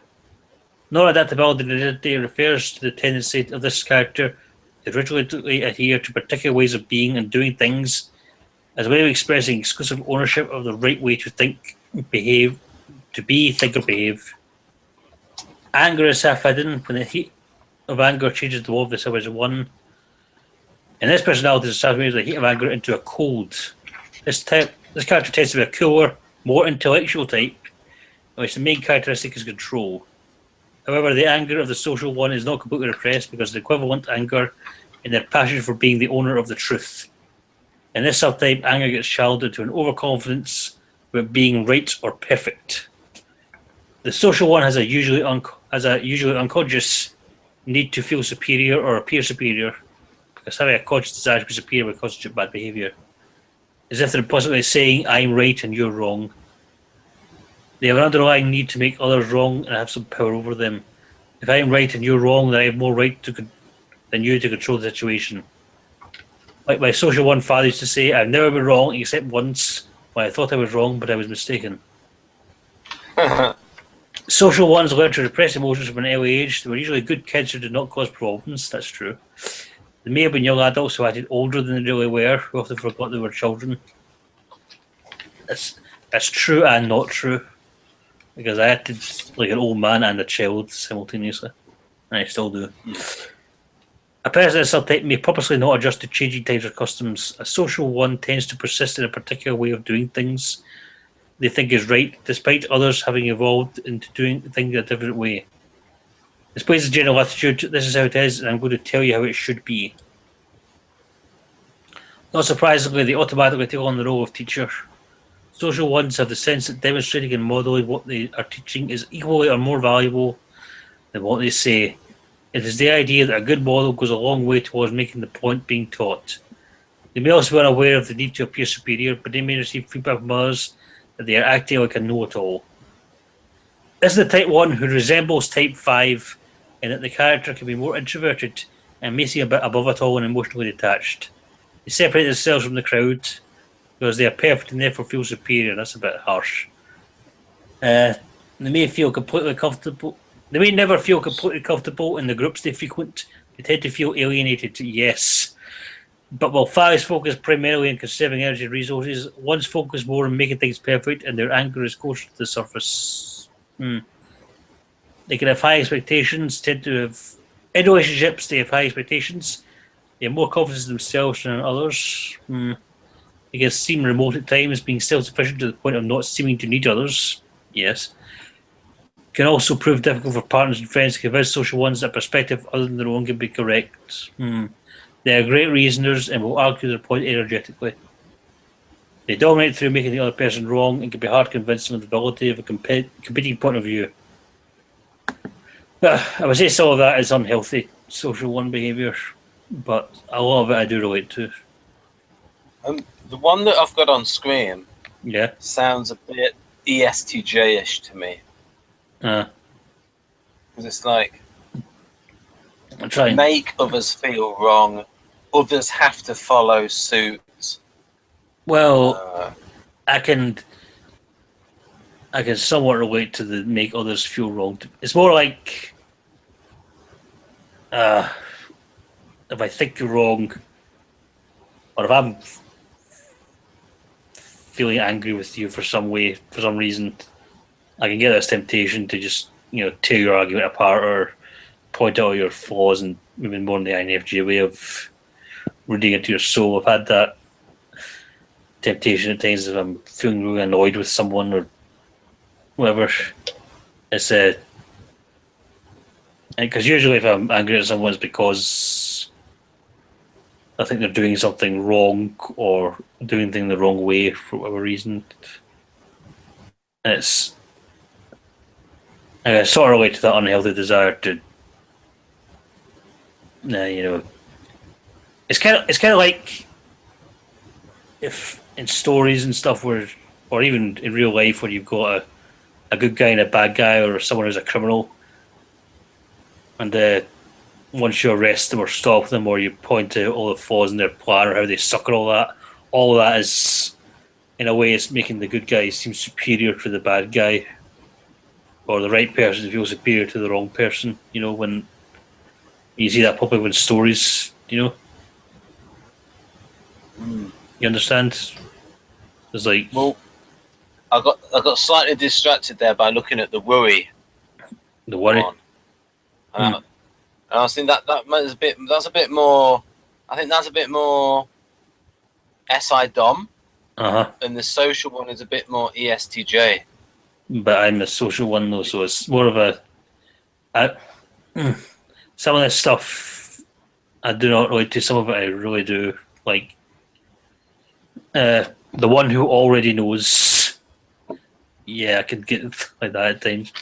Non-adaptability and rigidity refers to the tendency of this character to rigidly adhere to particular ways of being and doing things, as a way of expressing exclusive ownership of the right way to think, behave, to be, think, or behave. Anger is self-hidden. When the heat of anger changes the wolf, the self is one. And this personality is transformed the heat of anger into a cold. This character tends to be a cooler, more intellectual type, in which the main characteristic is control. However, the anger of the social one is not completely repressed because of the equivalent anger in their passion for being the owner of the truth. In this subtype, anger gets channeled into an overconfidence about being right or perfect. The social one has a usually unconscious need to feel superior or appear superior, because having a conscious desire to be superior would constitute bad behaviour. As if they're implicitly saying, I'm right and you're wrong. They have an underlying need to make others wrong and have some power over them. If I'm right and you're wrong, then I have more right than you to control the situation. Like my social one father used to say, I've never been wrong except once when I thought I was wrong, but I was mistaken. Social ones learn to repress emotions from an early age. They were usually good kids who did not cause problems. That's true. They may have been young adults who acted older than they really were, who often forgot they were children. That's true and not true, because I acted like an old man and a child simultaneously, and I still do. A person in a subtype may purposely not adjust to changing times or customs. A social one tends to persist in a particular way of doing things they think is right, despite others having evolved into doing things a different way. Displays a general attitude, this is how it is, and I'm going to tell you how it should be. Not surprisingly, they automatically take on the role of teacher. Social ones have the sense that demonstrating and modelling what they are teaching is equally or more valuable than what they say. It is the idea that a good model goes a long way towards making the point being taught. They may also be unaware of the need to appear superior, but they may receive feedback from others that they are acting like a know-it-all. This is the type 1 who resembles type 5 in that the character can be more introverted and may seem a bit above it all and emotionally detached. They separate themselves from the crowd because they are perfect and therefore feel superior. That's a bit harsh. They may feel completely comfortable. They may never feel completely comfortable in the groups they frequent. They tend to feel alienated, yes. But while 5s focus primarily on conserving energy and resources, 1s focus more on making things perfect and their anger is closer to the surface. They can have high expectations, in relationships, they have high expectations. They have more confidence in themselves than in others. They can seem remote at times, being self-sufficient to the point of not seeming to need others. Yes. Can also prove difficult for partners and friends to convince social ones that a perspective other than their own can be correct. They are great reasoners and will argue their point energetically. They dominate through making the other person wrong and can be hard to convince them of the validity of a competing point of view. I would say some of that is unhealthy social one behaviour, but a lot of it I do relate to. The one that I've got on screen sounds a bit ESTJ-ish to me. Because it's like, make others feel wrong, others have to follow suit. Well, I can somewhat relate to the make others feel wrong. It's more like if I think you're wrong, or if I'm feeling angry with you for some reason, I can get this temptation to just tear your argument apart or point out your flaws, and maybe more in the INFJ way of reading into your soul. I've had that temptation at times if I'm feeling really annoyed with someone or whatever. It's because usually if I'm angry at someone, it's because I think they're doing something wrong or doing things the wrong way for whatever reason. It's I sort of relate to that unhealthy desire to, it's kind of like if in stories and stuff where, or even in real life, where you've got a good guy and a bad guy, or someone who's a criminal, and once you arrest them or stop them, or you point out all the flaws in their plan or how they suck and all of that is, in a way, it's making the good guy seem superior to the bad guy, or the right person feel superior to the wrong person. When you see that pop up in stories, You understand? There's like Well, I got slightly distracted there by looking at the worry the worry. one, and I was thinking that's a bit more. I think that's a bit more SI Dom, and the social one is a bit more ESTJ. But I'm a social one though, so it's more of some of this stuff I do not relate to. Some of it I really do. Like the one who already knows. Yeah, I can get like that at times.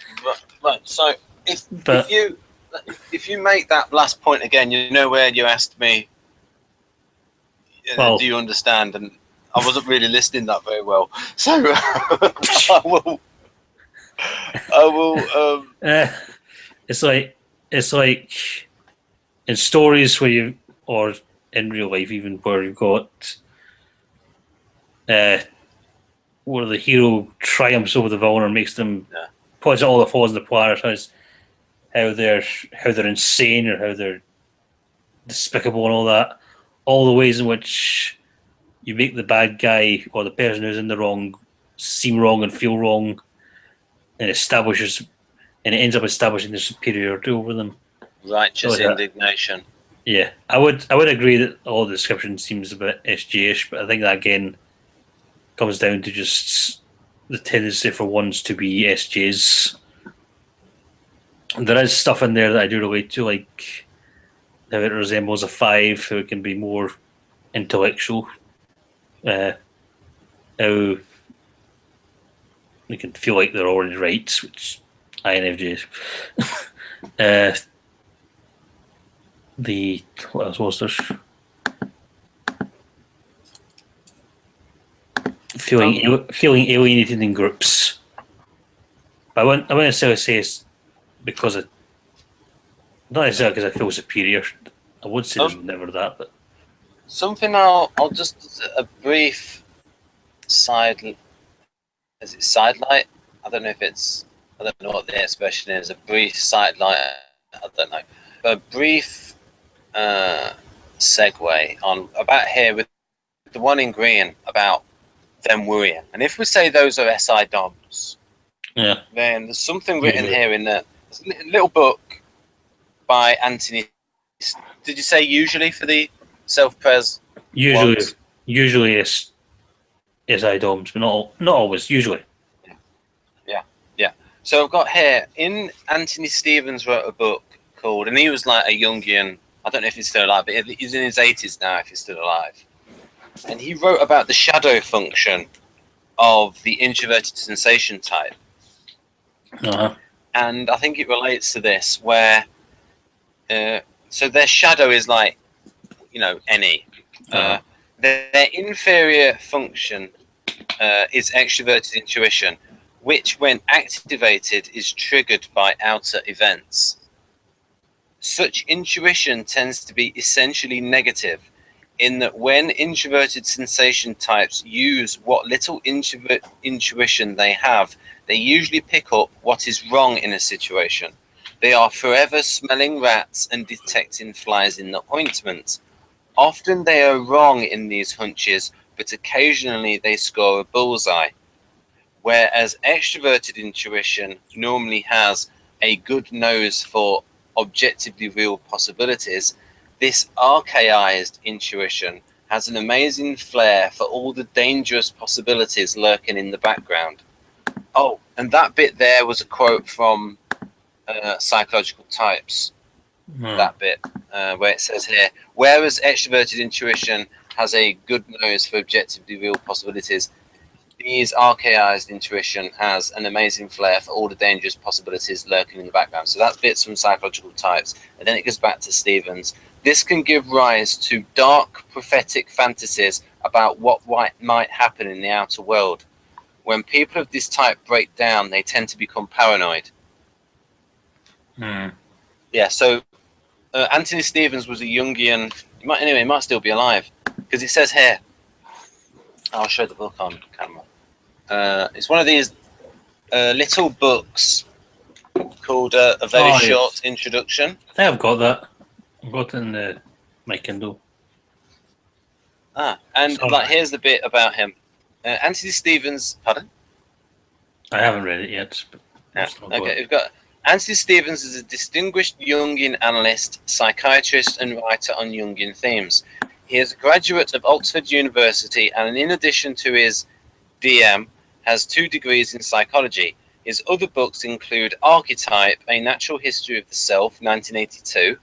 Right. So if you make that last point again, you know where you asked me, do you understand? And I wasn't really listening that very well. So I will. It's like in stories where or in real life even, where you've got where the hero triumphs over the villain and makes them points out all the flaws of the planet, how they're insane or how they're despicable and all that, all the ways in which you make the bad guy or the person who's in the wrong seem wrong and feel wrong, and it ends up establishing the superiority over them. Righteous indignation. Yeah, I would agree that all the description seems a bit SG-ish, but I think that again comes down to just the tendency for ones to be SJs. There is stuff in there that I do relate to, like how it resembles a 5, how it can be more intellectual, how they can feel like they're already right, which INFJs. What else was there? Feeling alienated in groups. But I wouldn't necessarily say it's because not necessarily because I feel superior. I would say there's never that, but something I'll just a brief side. Is it sidelight? I don't know what the expression is. A brief sidelight. I don't know. A brief segue on about here with the one in green about them worrying. And if we say those are SI DOMs, then there's something written here in a little book by Anthony. Did you say usually for the self-pres? Usually it's SI DOMs, but not always. Usually. Yeah. So I've got here in Anthony Stevens wrote a book called, and he was like a Jungian. I don't know if he's still alive, but he's in his 80s now. If he's still alive. And he wrote about the shadow function of the introverted sensation type. And I think it relates to this, where so their shadow is like, NE. Their inferior function is extroverted intuition, which, when activated, is triggered by outer events. Such intuition tends to be essentially negative, in that when introverted sensation types use what little intuition they have, they usually pick up what is wrong in a situation. They are forever smelling rats and detecting flies in the ointment. Often they are wrong in these hunches, but occasionally they score a bullseye. Whereas extroverted intuition normally has a good nose for objectively real possibilities, this archaized intuition has an amazing flair for all the dangerous possibilities lurking in the background. Oh, and that bit there was a quote from Psychological Types. That bit where it says here, whereas extroverted intuition has a good nose for objectively real possibilities, these archaized intuition has an amazing flair for all the dangerous possibilities lurking in the background. So that bit's from Psychological Types, and then it goes back to Stevens. This can give rise to dark prophetic fantasies about what might happen in the outer world. When people of this type break down, they tend to become paranoid. Yeah, so Anthony Stevens was a Jungian. He might still be alive, because it says here. I'll show the book on camera. It's one of these little books called A Very Short Introduction. I think I've got that. I've got it in my Kindle. Here's the bit about him. Anthony Stevens. Pardon? I haven't read it yet. But okay, we've got Anthony Stevens is a distinguished Jungian analyst, psychiatrist, and writer on Jungian themes. He is a graduate of Oxford University, and in addition to his DM, has 2 degrees in psychology. His other books include Archetype: A Natural History of the Self, 1982,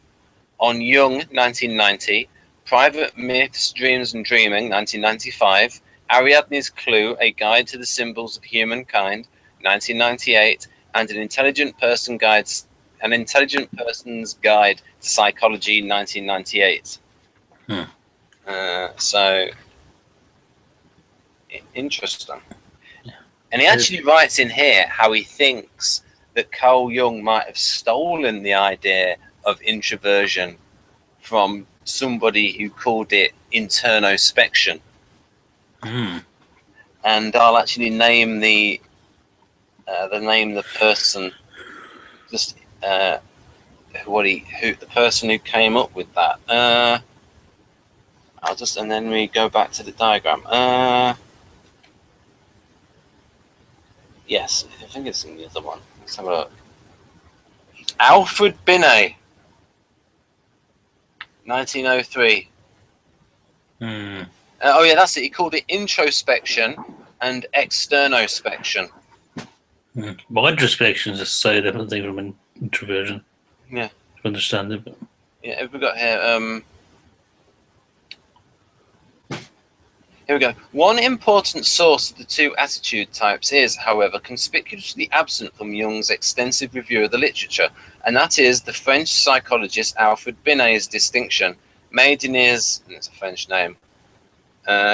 On Jung, 1990, Private Myths, Dreams and Dreaming, 1995, Ariadne's Clue: A Guide to the Symbols of Humankind, 1998, and An Intelligent Person's Guide to Psychology, 1998. So interesting. And he actually writes in here how he thinks that Carl Jung might have stolen the idea of introversion from somebody who called it internospection. And I'll actually name the person, just the person who came up with that. And then we go back to the diagram. Yes, I think it's in the other one. Let's have a look. Alfred Binet, 1903. Oh yeah, that's it. He called it introspection and externospection. Well, introspection is a slightly different thing from introversion. Yeah, to understand it. But... yeah, we've got here. Here we go. One important source of the 2 attitude types is, however, conspicuously absent from Jung's extensive review of the literature, and that is the French psychologist Alfred Binet's distinction, made in his, and it's a French name,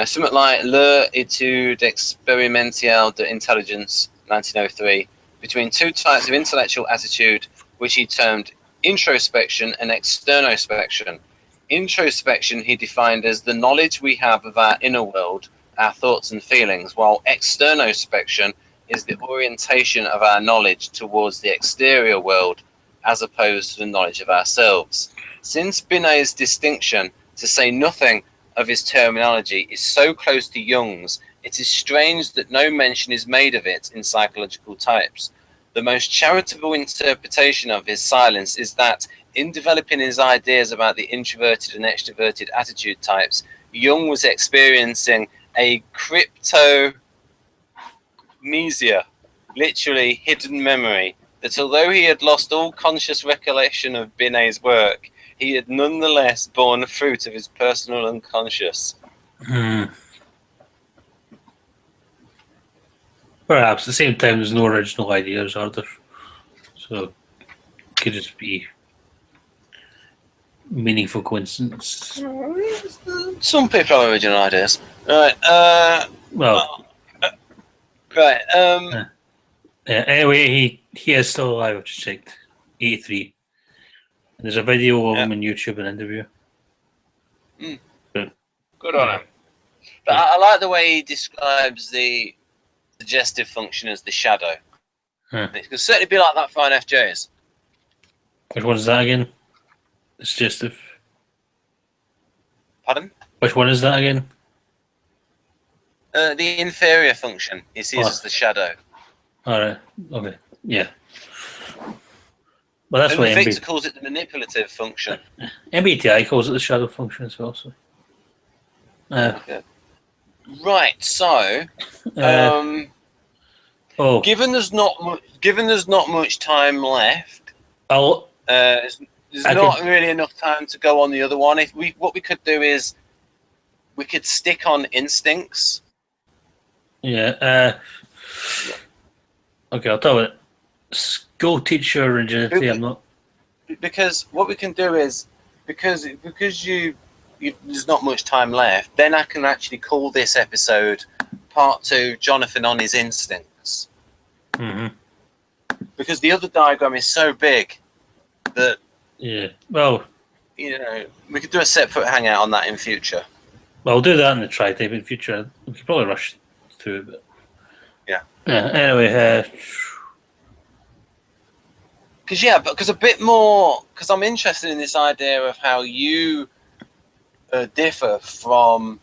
something like L'Étude expérimentale de l'intelligence, 1903, between 2 types of intellectual attitude, which he termed introspection and externospection. Introspection he defined as the knowledge we have of our inner world, our thoughts and feelings, while externospection is the orientation of our knowledge towards the exterior world as opposed to the knowledge of ourselves. Since Binet's distinction, to say nothing of his terminology, is so close to Jung's, it is strange that no mention is made of it in psychological types. The most charitable interpretation of his silence is that, in developing his ideas about the introverted and extroverted attitude types, Jung was experiencing a cryptomnesia, literally hidden memory, that although he had lost all conscious recollection of Binet's work, he had nonetheless borne fruit of his personal unconscious. Perhaps at the same time, there's no original ideas, are there? So it could just be meaningful coincidence. Some people have original ideas. Right. Right. Anyway, he is still alive. I've just checked. 83. And there's a video of him on YouTube, an interview. Good on him. But I like the way he describes the suggestive function as the shadow. It could certainly be like that for INFJs. Which one is that again? The suggestive. Pardon? Which one is that again? The inferior function he sees as the shadow. Alright, okay. Yeah. Well, that's why Victor calls it the manipulative function. MBTI calls it the shadow function as well. So. Okay. Right, so given there's not much time left, there's not really enough time to go on the other one. What we could do is we could stick on instincts. Yeah. Okay, I'll tell you. School teacher rigidity. I'm not. Because what we can do is because there's not much time left. Then I can actually call this episode Part 2: Jonathan on his instincts. Because the other diagram is so big that well, we could do a separate hangout on that in future. Well, we'll do that in the tri-tape in future. We could probably rush through it, but anyway, because a bit more, because I'm interested in this idea of how you differ from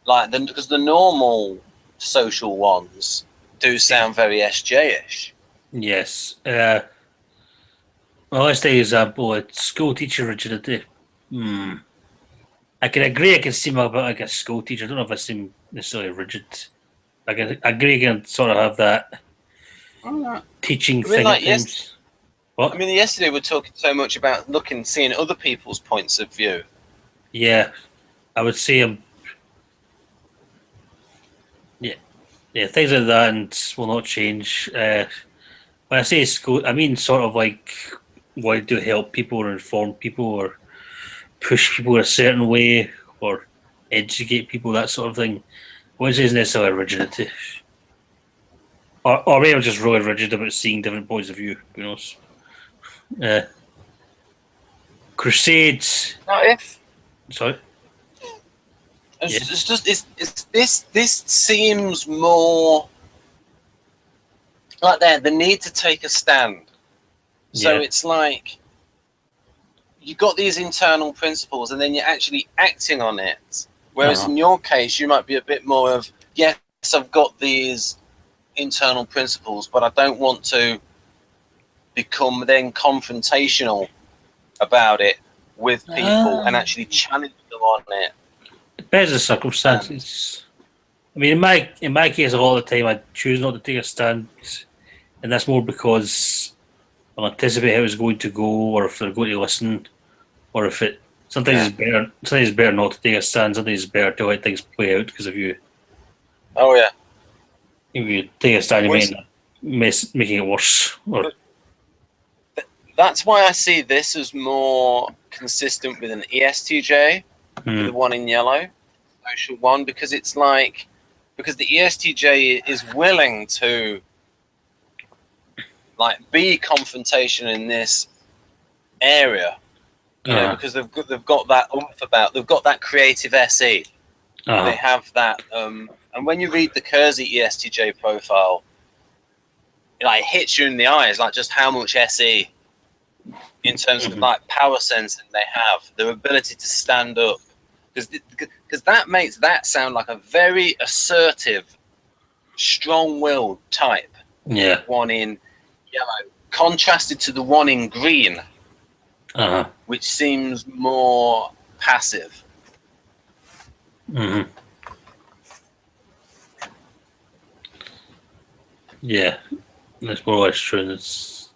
like because the normal social ones do sound very SJ-ish. Yes. Well, let's take an example. It's school teacher rigidity. I can agree. I can seem a bit like a school teacher. I don't know if I seem necessarily rigid. I can agree. I can sort of have that teaching I mean, thing like at times. What? I mean, yesterday we were talking so much about seeing other people's points of view. Yeah, I would say yeah, things like that, and will not change. When I say school, I mean sort of like wanting to help people or inform people or push people a certain way or educate people, that sort of thing. Which isn't necessarily rigidity. Or maybe I'm just really rigid about seeing different points of view, you know. Uh, Crusades. Now, if Sorry. Yeah. it's just this seems more like the need to take a stand. So Yeah. it's like you've got these internal principles and then you're actually acting on it. Whereas in your case, you might be a bit more of, yes, I've got these internal principles, but I don't want to become then confrontational about it with people and actually challenge them on it. Depends on the circumstances. I mean, in my case, a lot of the time, I choose not to take a stand, and that's more because I'll anticipate how it's going to go, or if they're going to listen, or if it. Sometimes Yeah. it's better. Sometimes it's better not to take a stand. Sometimes it's better to let things play out because Oh yeah. if you take a stand, you Well, may end up making it worse. Or that's why I see this as more consistent with an ESTJ, with the one in yellow, social one, because it's like because the ESTJ is willing to like be confrontation in this area, you know, because they've got that they've got that creative SE. They have that, and when you read the Kersey ESTJ profile, it like hits you in the eyes, like just how much SE in terms of like power sensing they have, their ability to stand up, because that makes that sound like a very assertive, strong-willed type. yeah. One in yellow, contrasted to the one in green, which seems more passive. Yeah, that's more or less true. It's,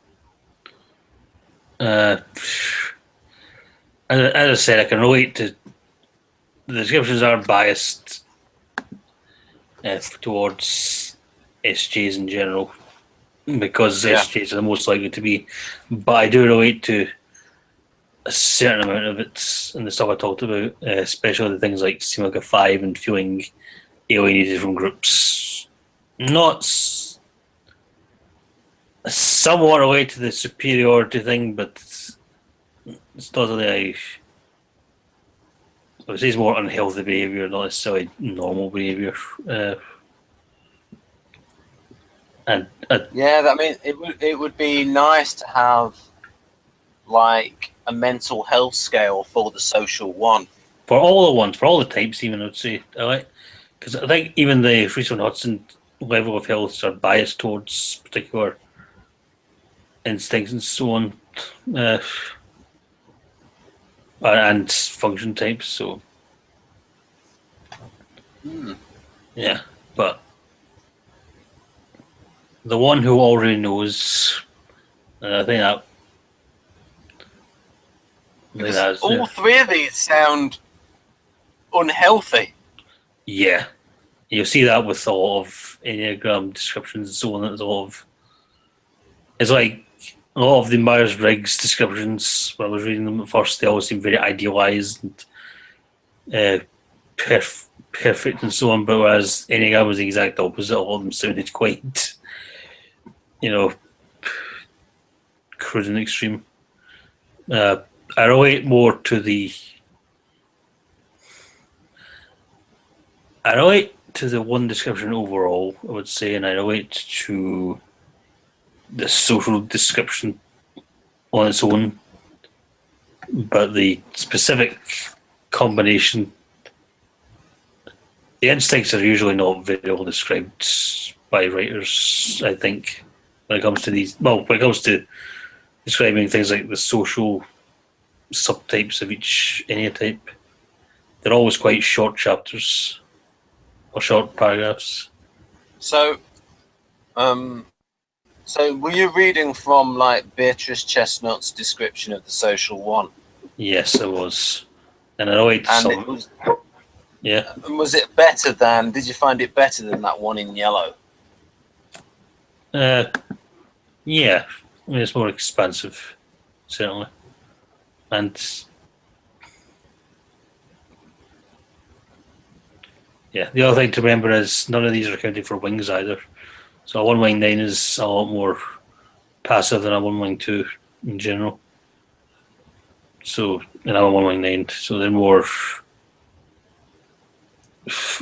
as I said, I can relate to the descriptions are biased towards SJs in general because SJs are the most likely to be, but I do relate to a certain amount of it and the stuff I talked about, especially the things like seeming like a 5 and feeling alienated from groups. Not somewhat related to the superiority thing, but it's not really. I would say it's more unhealthy behaviour, not necessarily normal behaviour. Yeah, I mean, it would be nice to have like a mental health scale for the social one. For all the ones, for all the types, even I would say, because I think even the Friesen Hudson level of health are biased towards particular instincts and so on, and function types. So, yeah, but the one who already knows, I think that. Because all three of these sound unhealthy. Yeah, you'll see that with a lot of Enneagram descriptions and so on. It's like a lot of the Myers Briggs descriptions. When I was reading them at first, they all seem very idealized and perfect and so on. But whereas Enneagram was the exact opposite, all of them sounded quite, crude and extreme. I relate more to the. I relate to the one description overall, I would say, and I relate to the social description on its own, but the specific combination The instincts are usually not very well described by writers, I think, when it comes to these. Well, when it comes to describing things like the social subtypes of each Enneatype, they're always quite short chapters or short paragraphs. So, so were you reading from like Beatrice Chestnut's description of the social one? Yes, it was, and I liked And some. it was. Yeah, Was it better than? Did you find it better than that one in yellow? yeah. I mean, it's more expansive, certainly, and yeah. The other thing to remember is none of these are accounting for wings either. So a 1-wing 9 is a lot more passive than a 1-wing 2 in general. So, and I'm a 1-wing 9, so they're more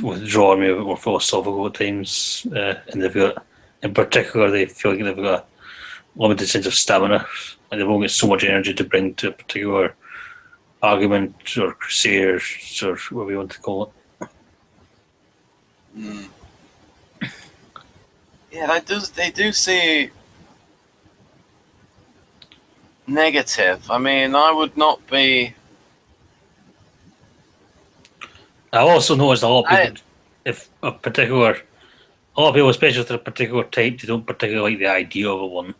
withdrawn, maybe a bit more philosophical at times, and they've got, in particular, they feel like they've got a limited sense of stamina. Like they've only got so much energy to bring to a particular argument or crusade or whatever you want to call it. Mm. Yeah, they do see negative. I mean, I would not be. I also noticed a lot of people, if a lot of people, especially if they're a particular type, they don't particularly like the idea of a one.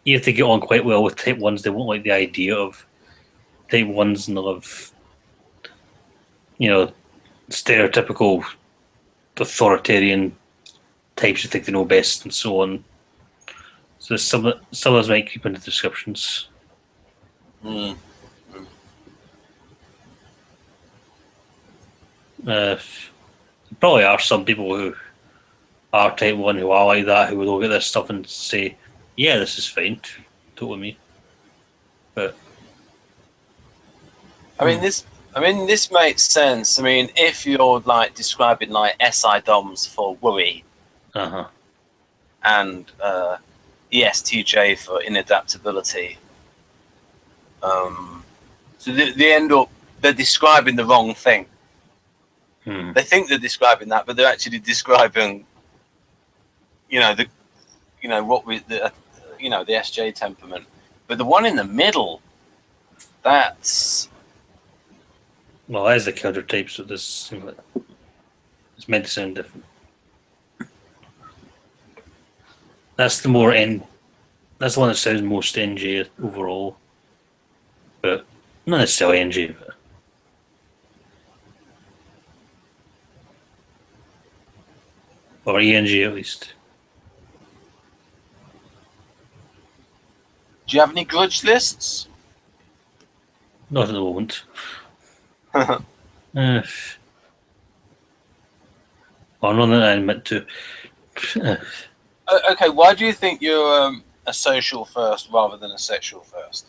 Even if they get on quite well with type ones, they won't like the idea of type ones, and they'll have, stereotypical authoritarian types who think they know best and so on. So some of those might creep into descriptions. Mm. There probably are some people who are type 1 who are like that, who will look at this stuff and say, yeah, this is fine, totally me. But I mean, this makes sense. I mean, if you're like describing like SI DOMs for worry and ESTJ for inadaptability, so they're describing the wrong thing. They think they're describing that, but they're actually describing, the SJ temperament. But the one in the middle, that's. Well, that is the counter type, so this it's meant to sound different. That's the that's the one that sounds most NJ overall, but not necessarily NJ. Or ENG at least. Do you have any grudge lists? Not at the moment. Or none that I admit to. Okay, why do you think you're a social first rather than a sexual first?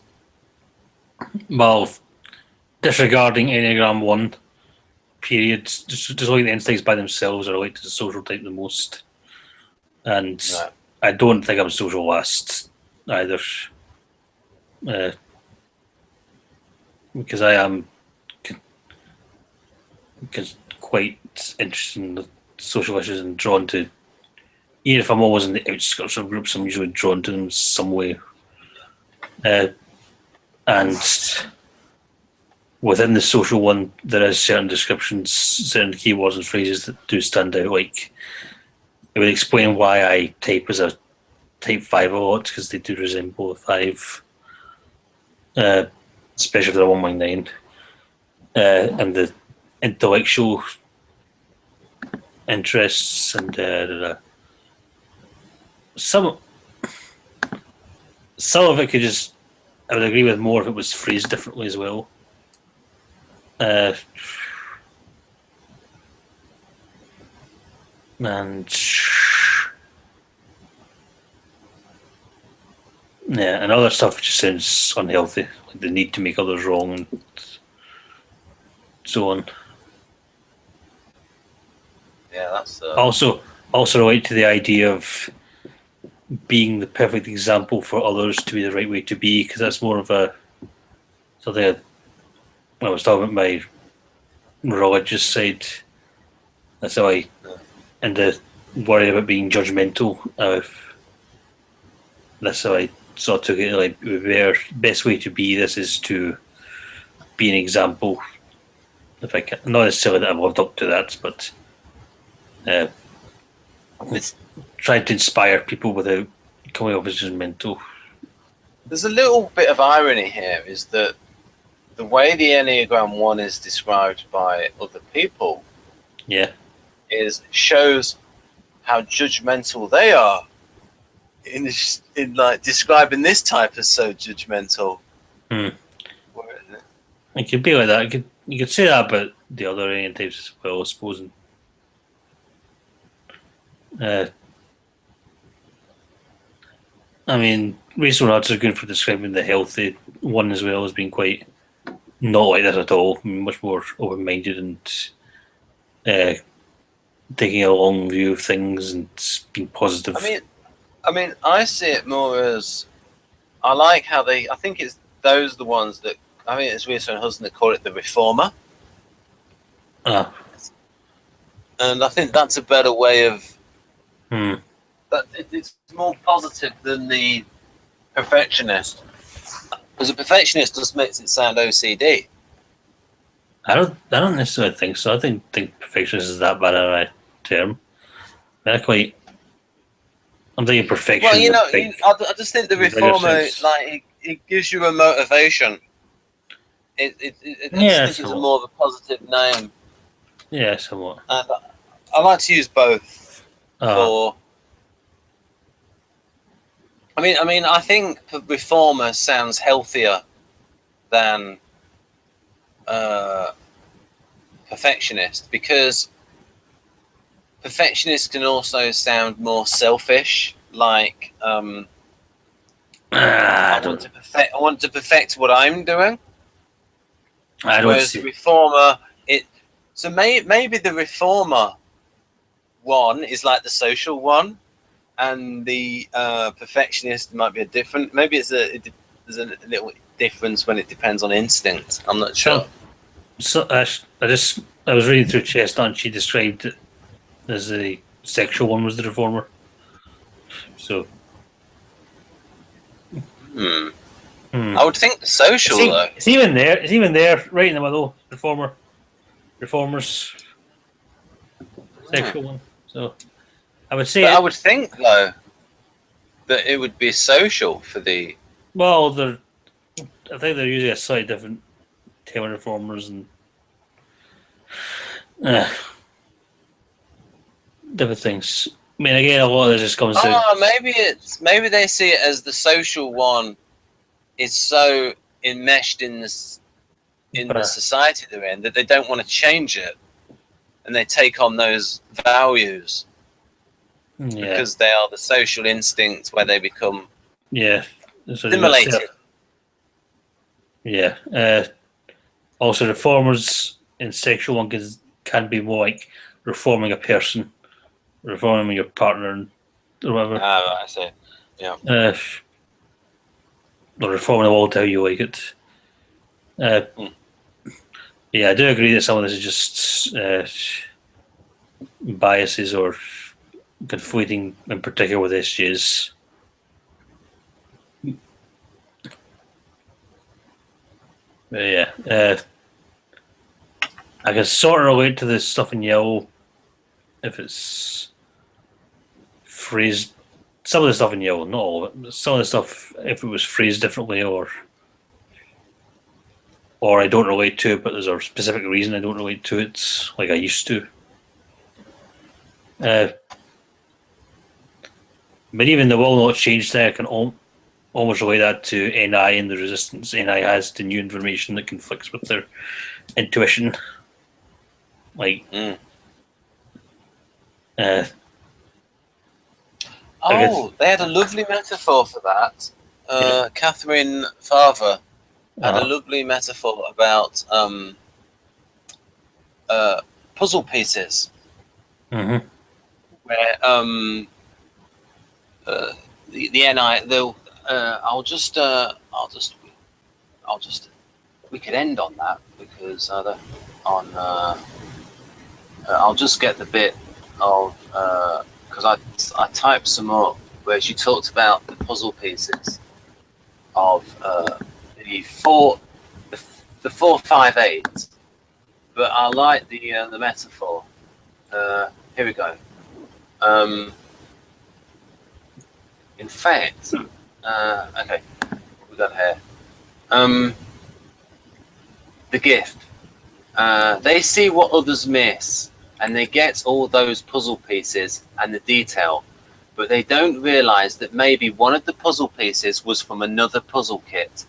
Well, disregarding Enneagram 1 periods, just looking at the instincts by themselves, I relate to the social type the most. And no. I don't think I'm social last either. Because I am quite interested in the social issues and drawn to, even if I'm always in the outskirts of groups, I'm usually drawn to them in some way. And within the social one, there is certain descriptions, certain keywords and phrases that do stand out. Like, it would explain why I type as a type 5 a lot, because they do resemble a 5, especially if they're a 1-wing 9. And the intellectual interests and some of it I would agree with more if it was phrased differently as well. And yeah, and other stuff just sounds unhealthy, like the need to make others wrong and so on. Yeah, that's also relate to the idea of being the perfect example for others to be the right way to be, because that's more of a something I was talking about my religious side. That's how and the worry about being judgmental. That's how I sort of took it. Like, the best way to be this is to be an example. If I can, not necessarily that I've lived up to that, but trying to inspire people without coming off as judgmental. There's a little bit of irony here, is that the way the Enneagram 1 is described by other people shows how judgmental they are in like describing this type as so judgmental. It could be like that. You could say that about the other alien types as well, I suppose. I mean, racial arts are good for describing the healthy one as well as being quite not like this at all. Much more open-minded and taking a long view of things and being positive. I mean, I see it more as, I like how I think it's the ones that, I mean, it's Reese and Husband that call it the reformer. And I think that's a better way of, but it's more positive than the perfectionist. Because a perfectionist just makes it sound OCD. I don't necessarily think so. I think perfectionist is that bad a term. I'm thinking perfection. Well, I just think the reformer, like, it gives you a motivation. I just think it's more of a positive name. Yeah, somewhat. And I like to use both for. I mean, I think reformer sounds healthier than perfectionist, because perfectionist can also sound more selfish. Like, I want to perfect what I'm doing. Whereas the reformer, so maybe the reformer one is like the social one, and the perfectionist might be a different. Maybe there's a little difference when it depends on instinct. I'm not sure. So I was reading through Chestnut, and she described it as the sexual one was the reformer. So, I would think the social though. It's even there. It's even there, right in the middle. Reformers, sexual one. So, I would say. But I would think though that it would be social for the. Well, I think they're usually a slightly different term, reformers and different things. I mean, again, a lot of this just comes down. Maybe they see it as the social one is so enmeshed in the society they're in that they don't want to change it, and they take on those values because they are the social instincts where they become stimulated. Also, reformers in sexual one can be more like reforming a person, reforming your partner, or whatever. I see. Yeah. Or reforming the world how you like it. Yeah, I do agree that some of this is just biases or conflating, in particular with SJs. I can sort of relate to the stuff in yellow if it's phrased. Some of the stuff in yellow, not all of it, but some of the stuff if it was phrased differently, or I don't relate to it, but there's a specific reason I don't relate to it, like I used to. But even the will not change thing, I can almost relate that to NI and the resistance NI has to new information that conflicts with their intuition. Like, they had a lovely metaphor for that. Catherine Farver had a lovely metaphor about puzzle pieces, where the NI, we could end on that because I'll just get the bit of because I typed some up where she talked about the puzzle pieces of the 4-5-8, but I like the metaphor. Here we go. In fact, okay, we got here. The gift. They see what others miss, and they get all those puzzle pieces and the detail, but they don't realize that maybe one of the puzzle pieces was from another puzzle kit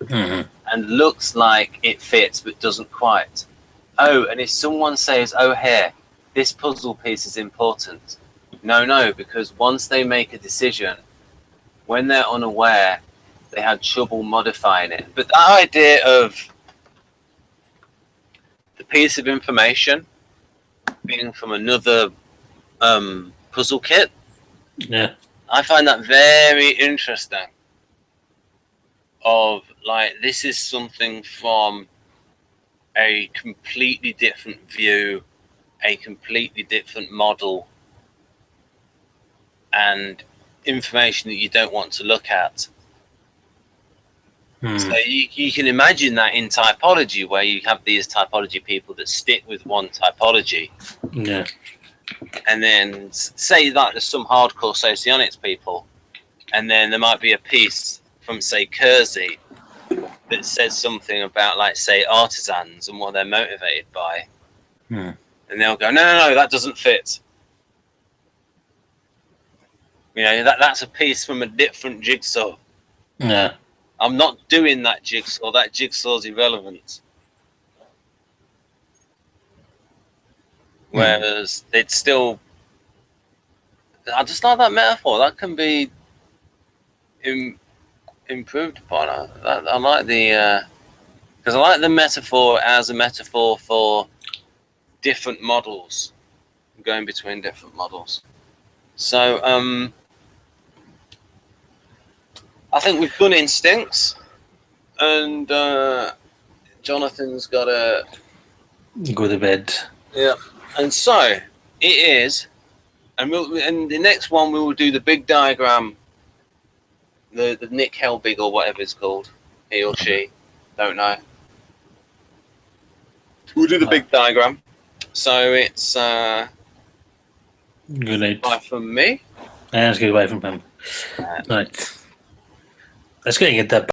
and looks like it fits but doesn't quite. Oh, and if someone says, oh, here, this puzzle piece is important. No, because once they make a decision, when they're unaware, they had trouble modifying it. But that idea of the piece of information being from another puzzle kit, Yeah. I find that very interesting. Of like, this is something from a completely different view, a completely different model, and information that you don't want to look at. So you can imagine that in typology, where you have these typology people that stick with one typology. Yeah. And then say that there's some hardcore socionics people, and then there might be a piece from, say, Kersey that says something about, like, say, artisans and what they're motivated by. And they'll go, no, that doesn't fit. You know, that's a piece from a different jigsaw. Yeah. I'm not doing that jigsaw. That jigsaw's irrelevant. Whereas it's still... I just like that metaphor. That can be improved upon. I like the... Because I like the metaphor as a metaphor for different models. Going between different models. So, I think we've done instincts. And Jonathan's got to... Go to bed. Yeah. And so, it is... And the next one, we will do the big diagram, the Nick Helbig or whatever it's called, he or she, don't know. We'll do the big diagram. So it's Good night. bye from me. And it's goodbye from him. Right. Let's get that.